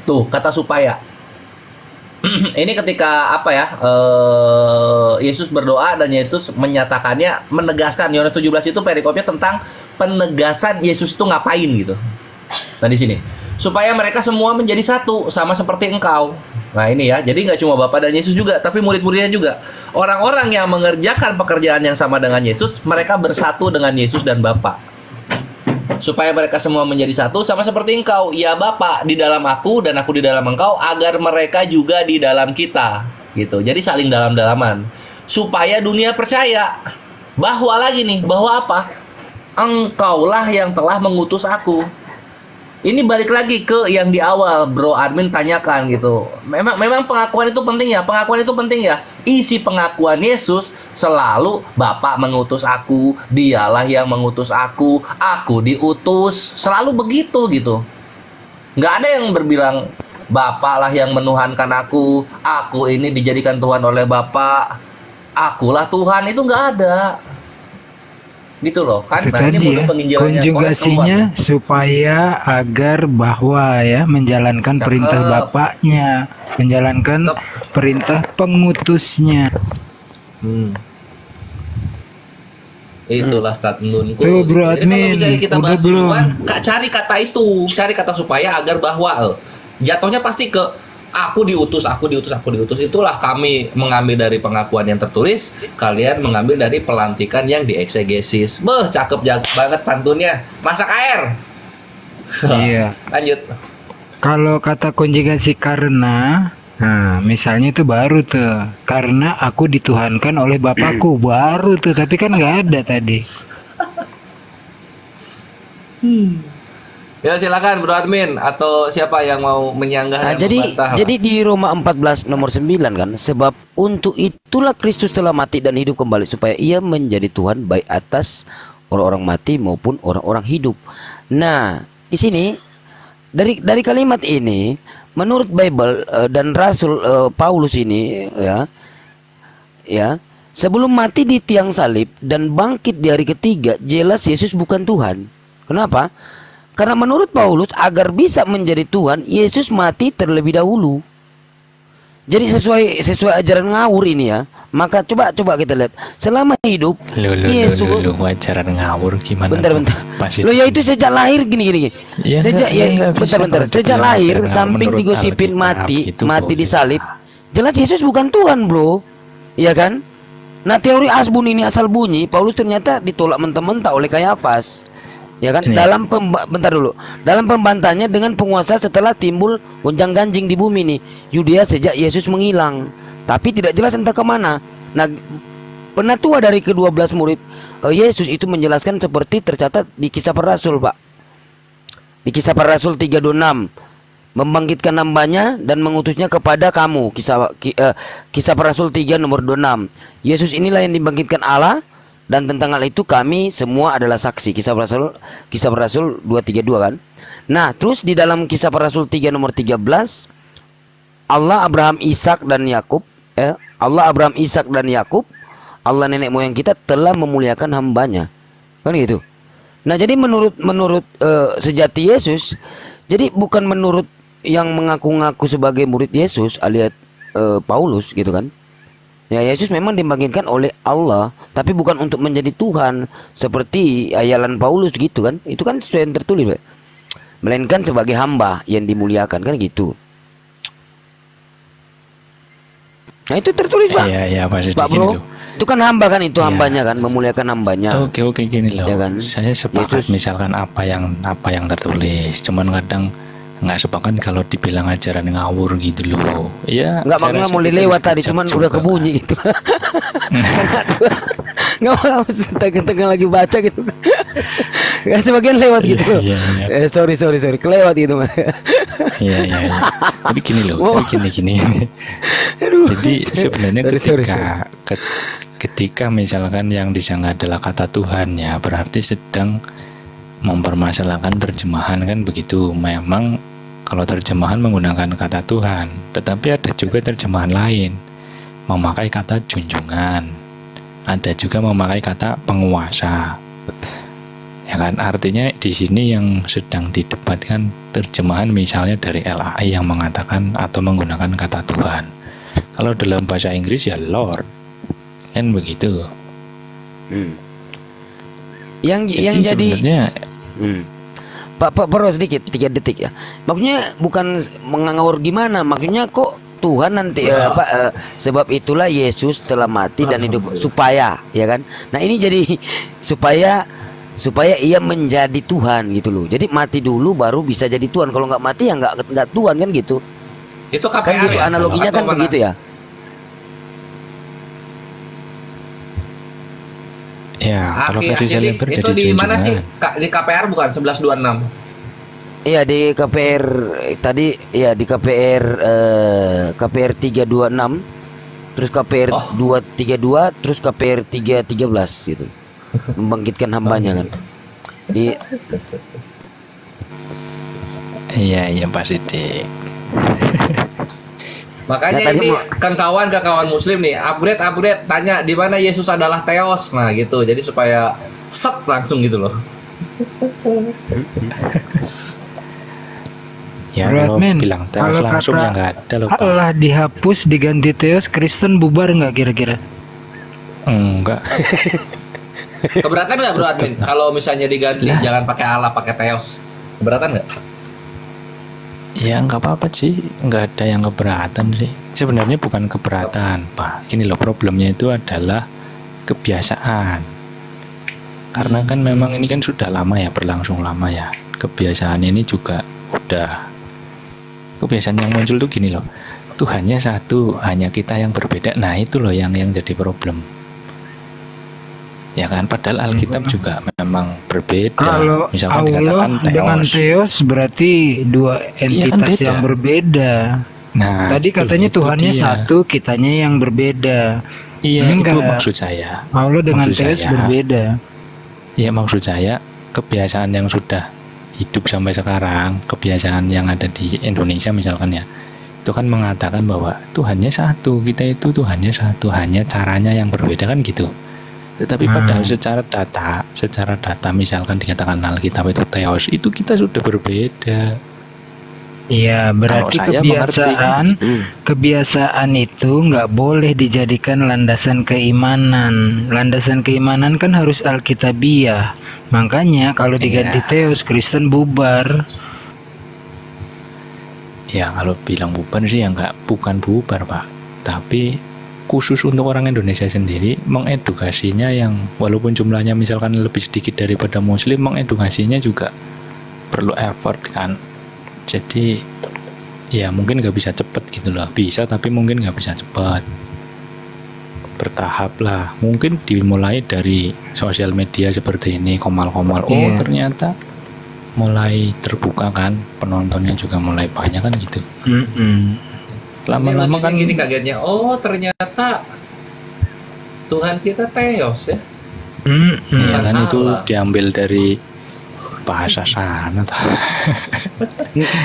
Tuh, kata supaya. Ini ketika apa ya? Yesus berdoa dan Yesus menyatakannya, menegaskan. Yohanes 17 itu perikopnya tentang penegasan Yesus itu ngapain gitu. Nah, di sini. Supaya mereka semua menjadi satu, sama seperti engkau. Nah, ini ya. Jadi nggak cuma Bapa dan Yesus juga, tapi murid-muridnya juga. Orang-orang yang mengerjakan pekerjaan yang sama dengan Yesus, mereka bersatu dengan Yesus dan Bapa. Supaya mereka semua menjadi satu sama seperti engkau, ya Bapa, di dalam aku dan aku di dalam engkau, agar mereka juga di dalam kita gitu. Jadi saling dalam-dalaman, supaya dunia percaya bahwa lagi nih, bahwa apa? Engkaulah yang telah mengutus aku. Ini balik lagi ke yang di awal Bro Admin tanyakan gitu. Memang pengakuan itu penting ya. Pengakuan itu penting ya. Isi pengakuan Yesus selalu Bapa mengutus aku, dialah yang mengutus aku diutus. Selalu begitu gitu. Nggak ada yang berbilang Bapa lah yang menuhankan aku ini dijadikan Tuhan oleh Bapa, akulah Tuhan. Itu nggak ada. Gitu loh kan. Itu Nah, ini tadi ya, konjugasinya supaya agar bahwa ya menjalankan perintah Bapaknya, menjalankan perintah pengutusnya. Itulah statementku. Tuh Bro Admin, kita udah bahas belum? duluan, cari kata itu, cari kata supaya agar bahwa jatuhnya pasti ke aku diutus. Itulah kami mengambil dari pengakuan yang tertulis, kalian mengambil dari pelantikan yang dieksegesis. Cakep banget pantunnya. Masak air. Iya. Lanjut. Kalau kata konjugasi karena, nah misalnya itu baru tuh, karena aku dituhankan oleh Bapakku, baru tuh, tapi kan nggak ada tadi. Ya silakan Bro Admin atau siapa yang mau menyanggah. Nah, jadi di Roma 14 nomor 9 kan, sebab untuk itulah Kristus telah mati dan hidup kembali supaya ia menjadi Tuhan baik atas orang-orang mati maupun orang-orang hidup. Nah, di sini dari kalimat ini menurut Bible dan Rasul Paulus ini ya sebelum mati di tiang salib dan bangkit di hari ketiga, jelas Yesus bukan Tuhan. Kenapa? Karena menurut Paulus agar bisa menjadi Tuhan, Yesus mati terlebih dahulu. Jadi sesuai ajaran ngawur ini ya. Maka coba kita lihat selama hidup Yesus ajaran ngawur gimana? Bentar. Loh ya itu sejak lahir gini. Ya, bentar. Sejak lahir samping digosipin mati di salib. Jelas Yesus bukan Tuhan, Bro. Iya kan? Nah, teori asbun ini asal bunyi, Paulus ternyata ditolak mentah-mentah oleh Kayafas. Ya kan, dalam pembantahannya dengan penguasa setelah timbul gonjang-ganjing di bumi nih, Yudea sejak Yesus menghilang, tapi tidak jelas entah kemana. Nah, penatua dari ke-12 murid Yesus itu menjelaskan seperti tercatat di Kisah Para Rasul, Pak. Di Kisah Para Rasul 3:26, membangkitkan hambanya dan mengutusnya kepada kamu. Kisah Para Rasul 3 nomor 26. Yesus inilah yang dibangkitkan Allah, dan tentang hal itu kami semua adalah saksi. Kisah Para Rasul 2:32 kan. Nah, terus di dalam Kisah Para Rasul 3 nomor 13, Allah Abraham, Ishak dan Yakub, Allah nenek moyang kita telah memuliakan hambanya. Kan gitu. Nah, jadi menurut sejati Yesus, jadi bukan menurut yang mengaku-ngaku sebagai murid Yesus alias Paulus gitu kan. Ya, Yesus memang dibangkitkan oleh Allah, tapi bukan untuk menjadi Tuhan seperti ayalan Paulus gitu kan. Itu kan sesuai yang tertulis, Pak. melainkan sebagai hamba yang dimuliakan, kan gitu. Nah itu tertulis Pak. Iya pasti Pak Bro. Itu kan hamba kan, itu hambanya kan, memuliakan hambanya. Oke gini loh. Ya kan? Saya sepakat misalkan apa yang tertulis. Cuman kadang nggak sepakat kalau dibilang ajaran ngawur gitu loh. Ya. Nggak makanya mau lewat tadi, cuman udah kebunyi gitu. Nggak mau tengah lagi baca gitu. Nggak sebagian lewat gitu. Iya. Sorry kelewat gitu. Iya. Tapi gini loh, gini. Jadi sebenarnya ketika misalkan yang disangka adalah kata Tuhan, ya berarti sedang mempermasalahkan terjemahan, kan begitu. Memang kalau terjemahan menggunakan kata Tuhan, tetapi ada juga terjemahan lain memakai kata junjungan, ada juga memakai kata penguasa. Ya kan, artinya di sini yang sedang didebatkan terjemahan misalnya dari LAI yang mengatakan atau menggunakan kata Tuhan. Kalau dalam bahasa Inggris ya Lord, kan begitu. Yang jadi Pak perlu sedikit 3 detik ya. Maksudnya bukan menganggur gimana, maksudnya kok Tuhan nanti sebab itulah Yesus telah mati dan hidup supaya, ya kan. Nah ini jadi supaya ia menjadi Tuhan gitu loh. Jadi mati dulu baru bisa jadi Tuhan. Kalau nggak mati ya nggak Tuhan, kan gitu. Itu KPR kan gitu, ya, analoginya kan begitu ya. Ya, kalau versi Leber jadi itu di mana sih? junjungan. Di KPR bukan 1126. Iya di KPR tadi, ya di KPR KPR 326, terus KPR 232, terus KPR 313 gitu. Membangkitkan hambanya kan. Iya Pak Sidik. Makanya Nah, ini kan kawan muslim nih, upgrade tanya di mana Yesus adalah Theos. Nah gitu. Jadi supaya set langsung gitu loh. Ya kalau bilang Theos langsung ya nggak ada loh Pak. Allah dihapus diganti Theos, Kristen bubar nggak kira-kira? Enggak. Keberatan nggak Bro Admin? Kalau misalnya diganti jangan pakai Allah, pakai Theos. Keberatan nggak? Ya nggak apa-apa sih, nggak ada yang keberatan sih. Sebenarnya bukan keberatan Pak. Gini loh, problemnya itu adalah kebiasaan. Karena kan memang ini kan sudah lama ya, berlangsung lama ya. Kebiasaan ini juga udah kebiasaan yang muncul tuh gini loh. Tuhannya satu, hanya kita yang berbeda. Nah itu loh yang jadi problem. Ya kan, padahal Alkitab juga memang berbeda. Kalau misalkan Allah dikatakan dengan Theos berarti dua entitas kan yang berbeda. Nah, tadi katanya Tuhannya satu, kitanya yang berbeda. Iya, itu maksud saya. Allah dengan Theos berbeda. Iya, maksud saya kebiasaan yang sudah hidup sampai sekarang, kebiasaan yang ada di Indonesia misalkan ya, itu kan mengatakan bahwa Tuhannya satu, kita itu Tuhannya satu, hanya caranya yang berbeda kan gitu. Tetapi padahal secara data misalkan dikatakan Alkitab itu Theos, itu kita sudah berbeda. Iya, berarti kebiasaan itu nggak boleh dijadikan landasan keimanan. Landasan keimanan kan harus Alkitabiah. Makanya kalau diganti Theos, Kristen bubar. Ya kalau bilang bubar sih ya bukan bubar Pak, tapi khusus untuk orang Indonesia sendiri mengedukasinya yang walaupun jumlahnya misalkan lebih sedikit daripada Muslim, mengedukasinya juga perlu effort kan. Jadi ya mungkin nggak bisa cepet gitu loh, bisa tapi mungkin nggak bisa cepet, bertahap lah. Mungkin dimulai dari sosial media seperti ini, komal-komal. Oh ternyata mulai terbuka kan, penontonnya juga mulai banyak kan gitu. Lama-lama kan gini kagetnya, oh ternyata Tuhan kita Theos ya. Ya kan itu diambil dari bahasa sana toh.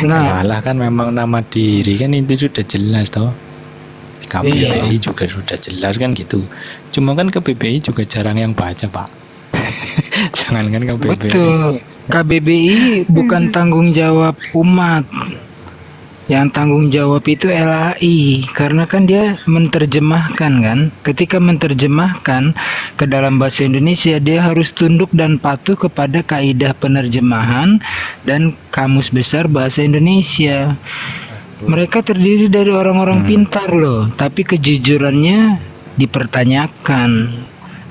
Malah kan memang nama diri kan itu sudah jelas toh. KBBI juga sudah jelas kan gitu. Cuma kan KBBI juga jarang yang baca Pak. Jangankan KBBI. Betul. KBBI bukan tanggung jawab umat. Yang tanggung jawab itu LAI, karena kan dia menerjemahkan kan. Ketika menerjemahkan ke dalam bahasa Indonesia, dia harus tunduk dan patuh kepada kaidah penerjemahan dan Kamus Besar Bahasa Indonesia. Mereka terdiri dari orang-orang pintar loh, tapi kejujurannya dipertanyakan,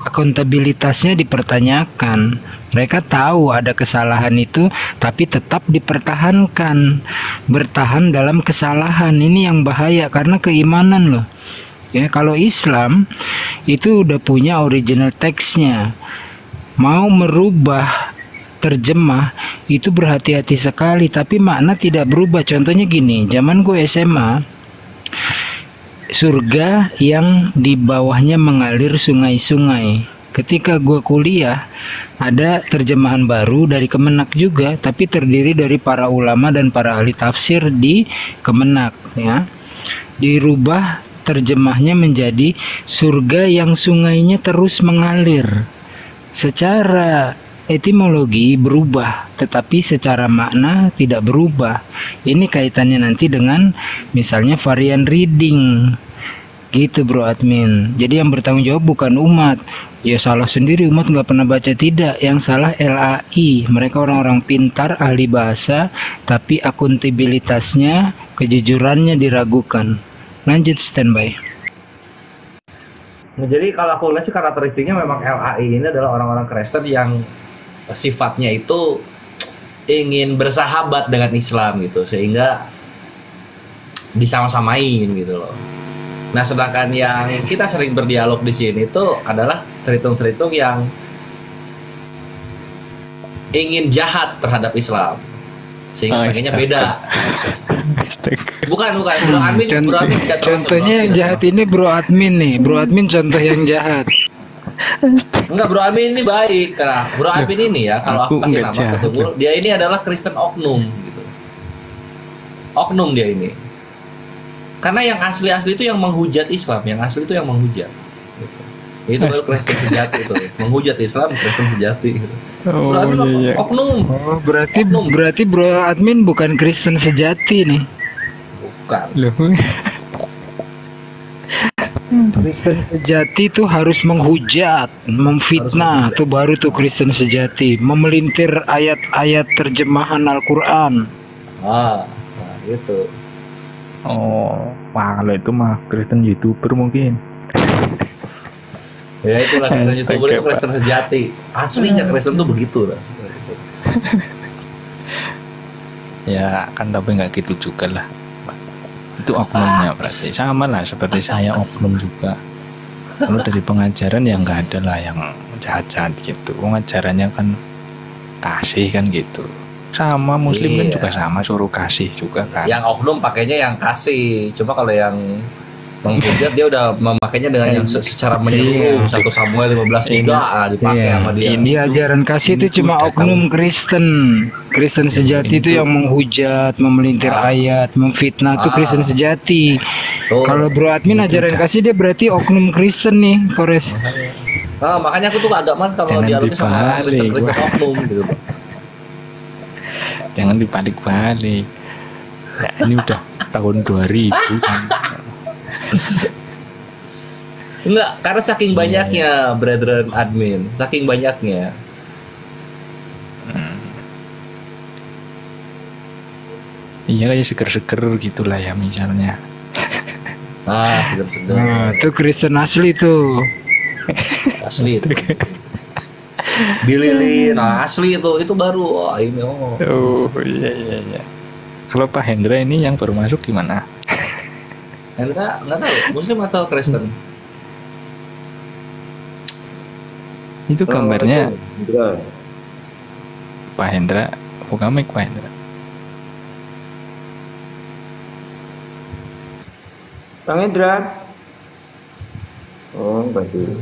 akuntabilitasnya dipertanyakan. Mereka tahu ada kesalahan itu, tapi tetap dipertahankan, bertahan dalam kesalahan. Ini yang bahaya karena keimanan loh. Ya, kalau Islam itu udah punya original teksnya. Mau merubah terjemah itu berhati-hati sekali, tapi makna tidak berubah. Contohnya gini, zaman gue SMA, surga yang di bawahnya mengalir sungai-sungai. Ketika gue kuliah, ada terjemahan baru dari Kemenak juga, tapi terdiri dari para ulama dan para ahli tafsir di Kemenak, ya. Dirubah terjemahnya menjadi surga yang sungainya terus mengalir. Secara etimologi berubah, tetapi secara makna tidak berubah. Ini kaitannya nanti dengan misalnya varian reading. Gitu bro admin. Jadi yang bertanggung jawab bukan umat. Ya salah sendiri, umat nggak pernah baca, tidak. Yang salah LAI. Mereka orang-orang pintar, ahli bahasa, tapi akuntabilitasnya, kejujurannya diragukan. Lanjut standby. Nah, jadi kalau aku lihat sih karakteristiknya memang LAI ini adalah orang-orang Kristen yang sifatnya itu ingin bersahabat dengan Islam gitu, sehingga disama-samain gitu loh. Nah, sedangkan yang kita sering berdialog di sini itu adalah terhitung-terhitung yang ingin jahat terhadap Islam, sehingga pengennya beda. Bukan Bro Admin. Contohnya yang jahat ini Bro Admin nih. Bro Admin contoh yang jahat. Enggak, Bro Admin ini baik. Karena Bro Admin ini ya, kalau aku kasih nama ketunggul, dia ini adalah Kristen oknum gitu. Oknum dia ini. Karena yang asli-asli itu yang menghujat Islam, yang asli itu yang menghujat. Gitu. Itu baru Kristen sejati itu, menghujat Islam, Kristen sejati. Gitu. Oh, Bro Admin iya. oknum. Oh, berarti Bro Admin bukan Kristen sejati nih. Bukan. Loh. Kristen sejati itu harus menghujat, memfitnah, itu baru tuh Kristen sejati, memelintir ayat-ayat terjemahan Al-Qur'an. Nah, gitu. Oh, wah kalau itu mah Kristen YouTuber mungkin. Ya itulah Kristen YouTuber itu Kristen sejati. Aslinya Kristen tuh begitu lah. Ya kan, tapi nggak gitu juga lah. Itu oknumnya berarti sama lah seperti saya oknum juga. Kalau dari pengajaran ya nggak ada lah yang jahat-jahat gitu. Pengajarannya kan kasih kan gitu. Sama Muslim kan juga sama, suruh kasih juga kan. Yang oknum pakainya yang kasih. Coba kalau yang menghujat dia udah memakainya dengan yang secara menyeluruh. 1 Samuel 15:3 dipakai sama dia. Ini ajaran kasih itu cuma oknum Kristen. Kristen sejati itu yang menghujat, memelintir ayat, memfitnah, itu Kristen sejati. Kalau Bro Admin ajaran kasih, dia berarti oknum Kristen nih, Kores. Nah, makanya aku tuh agak males kalau dialog sama Kristen oknum gitu. Jangan dibalik-balik. Ya, ini udah tahun 2000 kan. Enggak, karena saking banyaknya brethren admin, saking banyaknya. Iya, kayak seger-seger gitulah ya misalnya. Seger-seger. Nah, itu Kristen asli tuh. Asli itu. Billy, asli itu baru. Oh, ini Oh iya. Kalau Pak Hendra ini yang baru masuk gimana? Hendra nggak tahu Muslim atau Kristen. Itu gambarnya Pak Hendra, buka mic Pak Hendra. Bang Hendra. Oh, baju.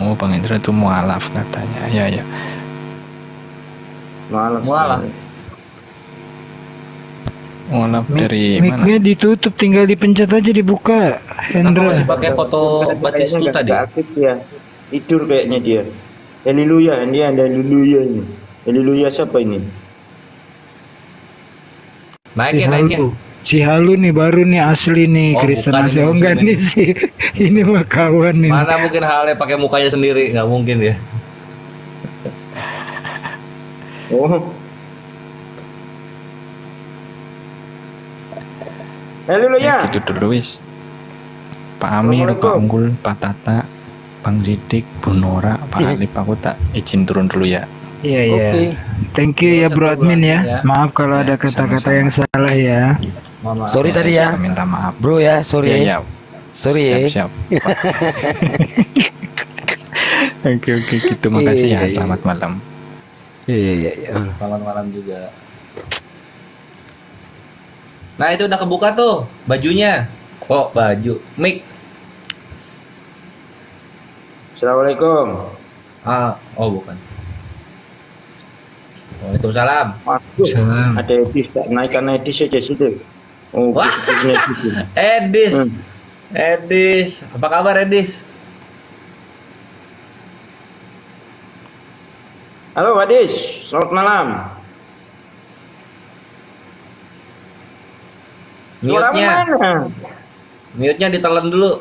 Oh, Bang Hendra itu mualaf katanya. Ya. Mualaf. Mualaf dari mana? Mic-nya ditutup, tinggal dipencet aja dibuka. Hendra. Masih pakai foto Batistuta tadi. Aktif ya. Tidur kayaknya dia. Haleluya, dia ada haleluya ini. Haleluya siapa ini? Naikin. Si Halu nih baru nih asli nih Oh, Kristen bukan asli. ini Oh enggak muslim nih sih. Ini mah kawan nih. Mana mungkin halnya pakai mukanya sendiri, nggak mungkin ya. Oh. Haleluya. Ya, gitu dulu wis. Pak Amir, Pak Assalamualaikum. Unggul, Pak Tata, Bang Zidik, Bu Nora, Pak Alif, aku tak izin turun dulu ya. Iya iya. Oke. Thank you ya Bro Admin ya. Ya. Maaf kalau Ya, ada kata-kata sama-sama. yang salah ya. Mohon maaf. Sorry tadi Saya ya, minta maaf. bro ya, sorry Ya, ya. ya. Sorry ya. Siap. Oke, gitu. Makasih ya. Iya, iya. Selamat malam. Iya. Selamat malam juga. Nah itu udah kebuka tuh bajunya. Oh baju, mic. Assalamualaikum. Oh bukan. Waalaikumsalam. Waduh, Salam. ada Edis, tak naikkan Edis saja situ. Oh, Wah. bisnisnya gitu. Edis, Hmm. Edis, apa kabar Edis? Halo Edis, selamat malam. Suaramu Mute-nya, mana? mute-nya ditelan dulu.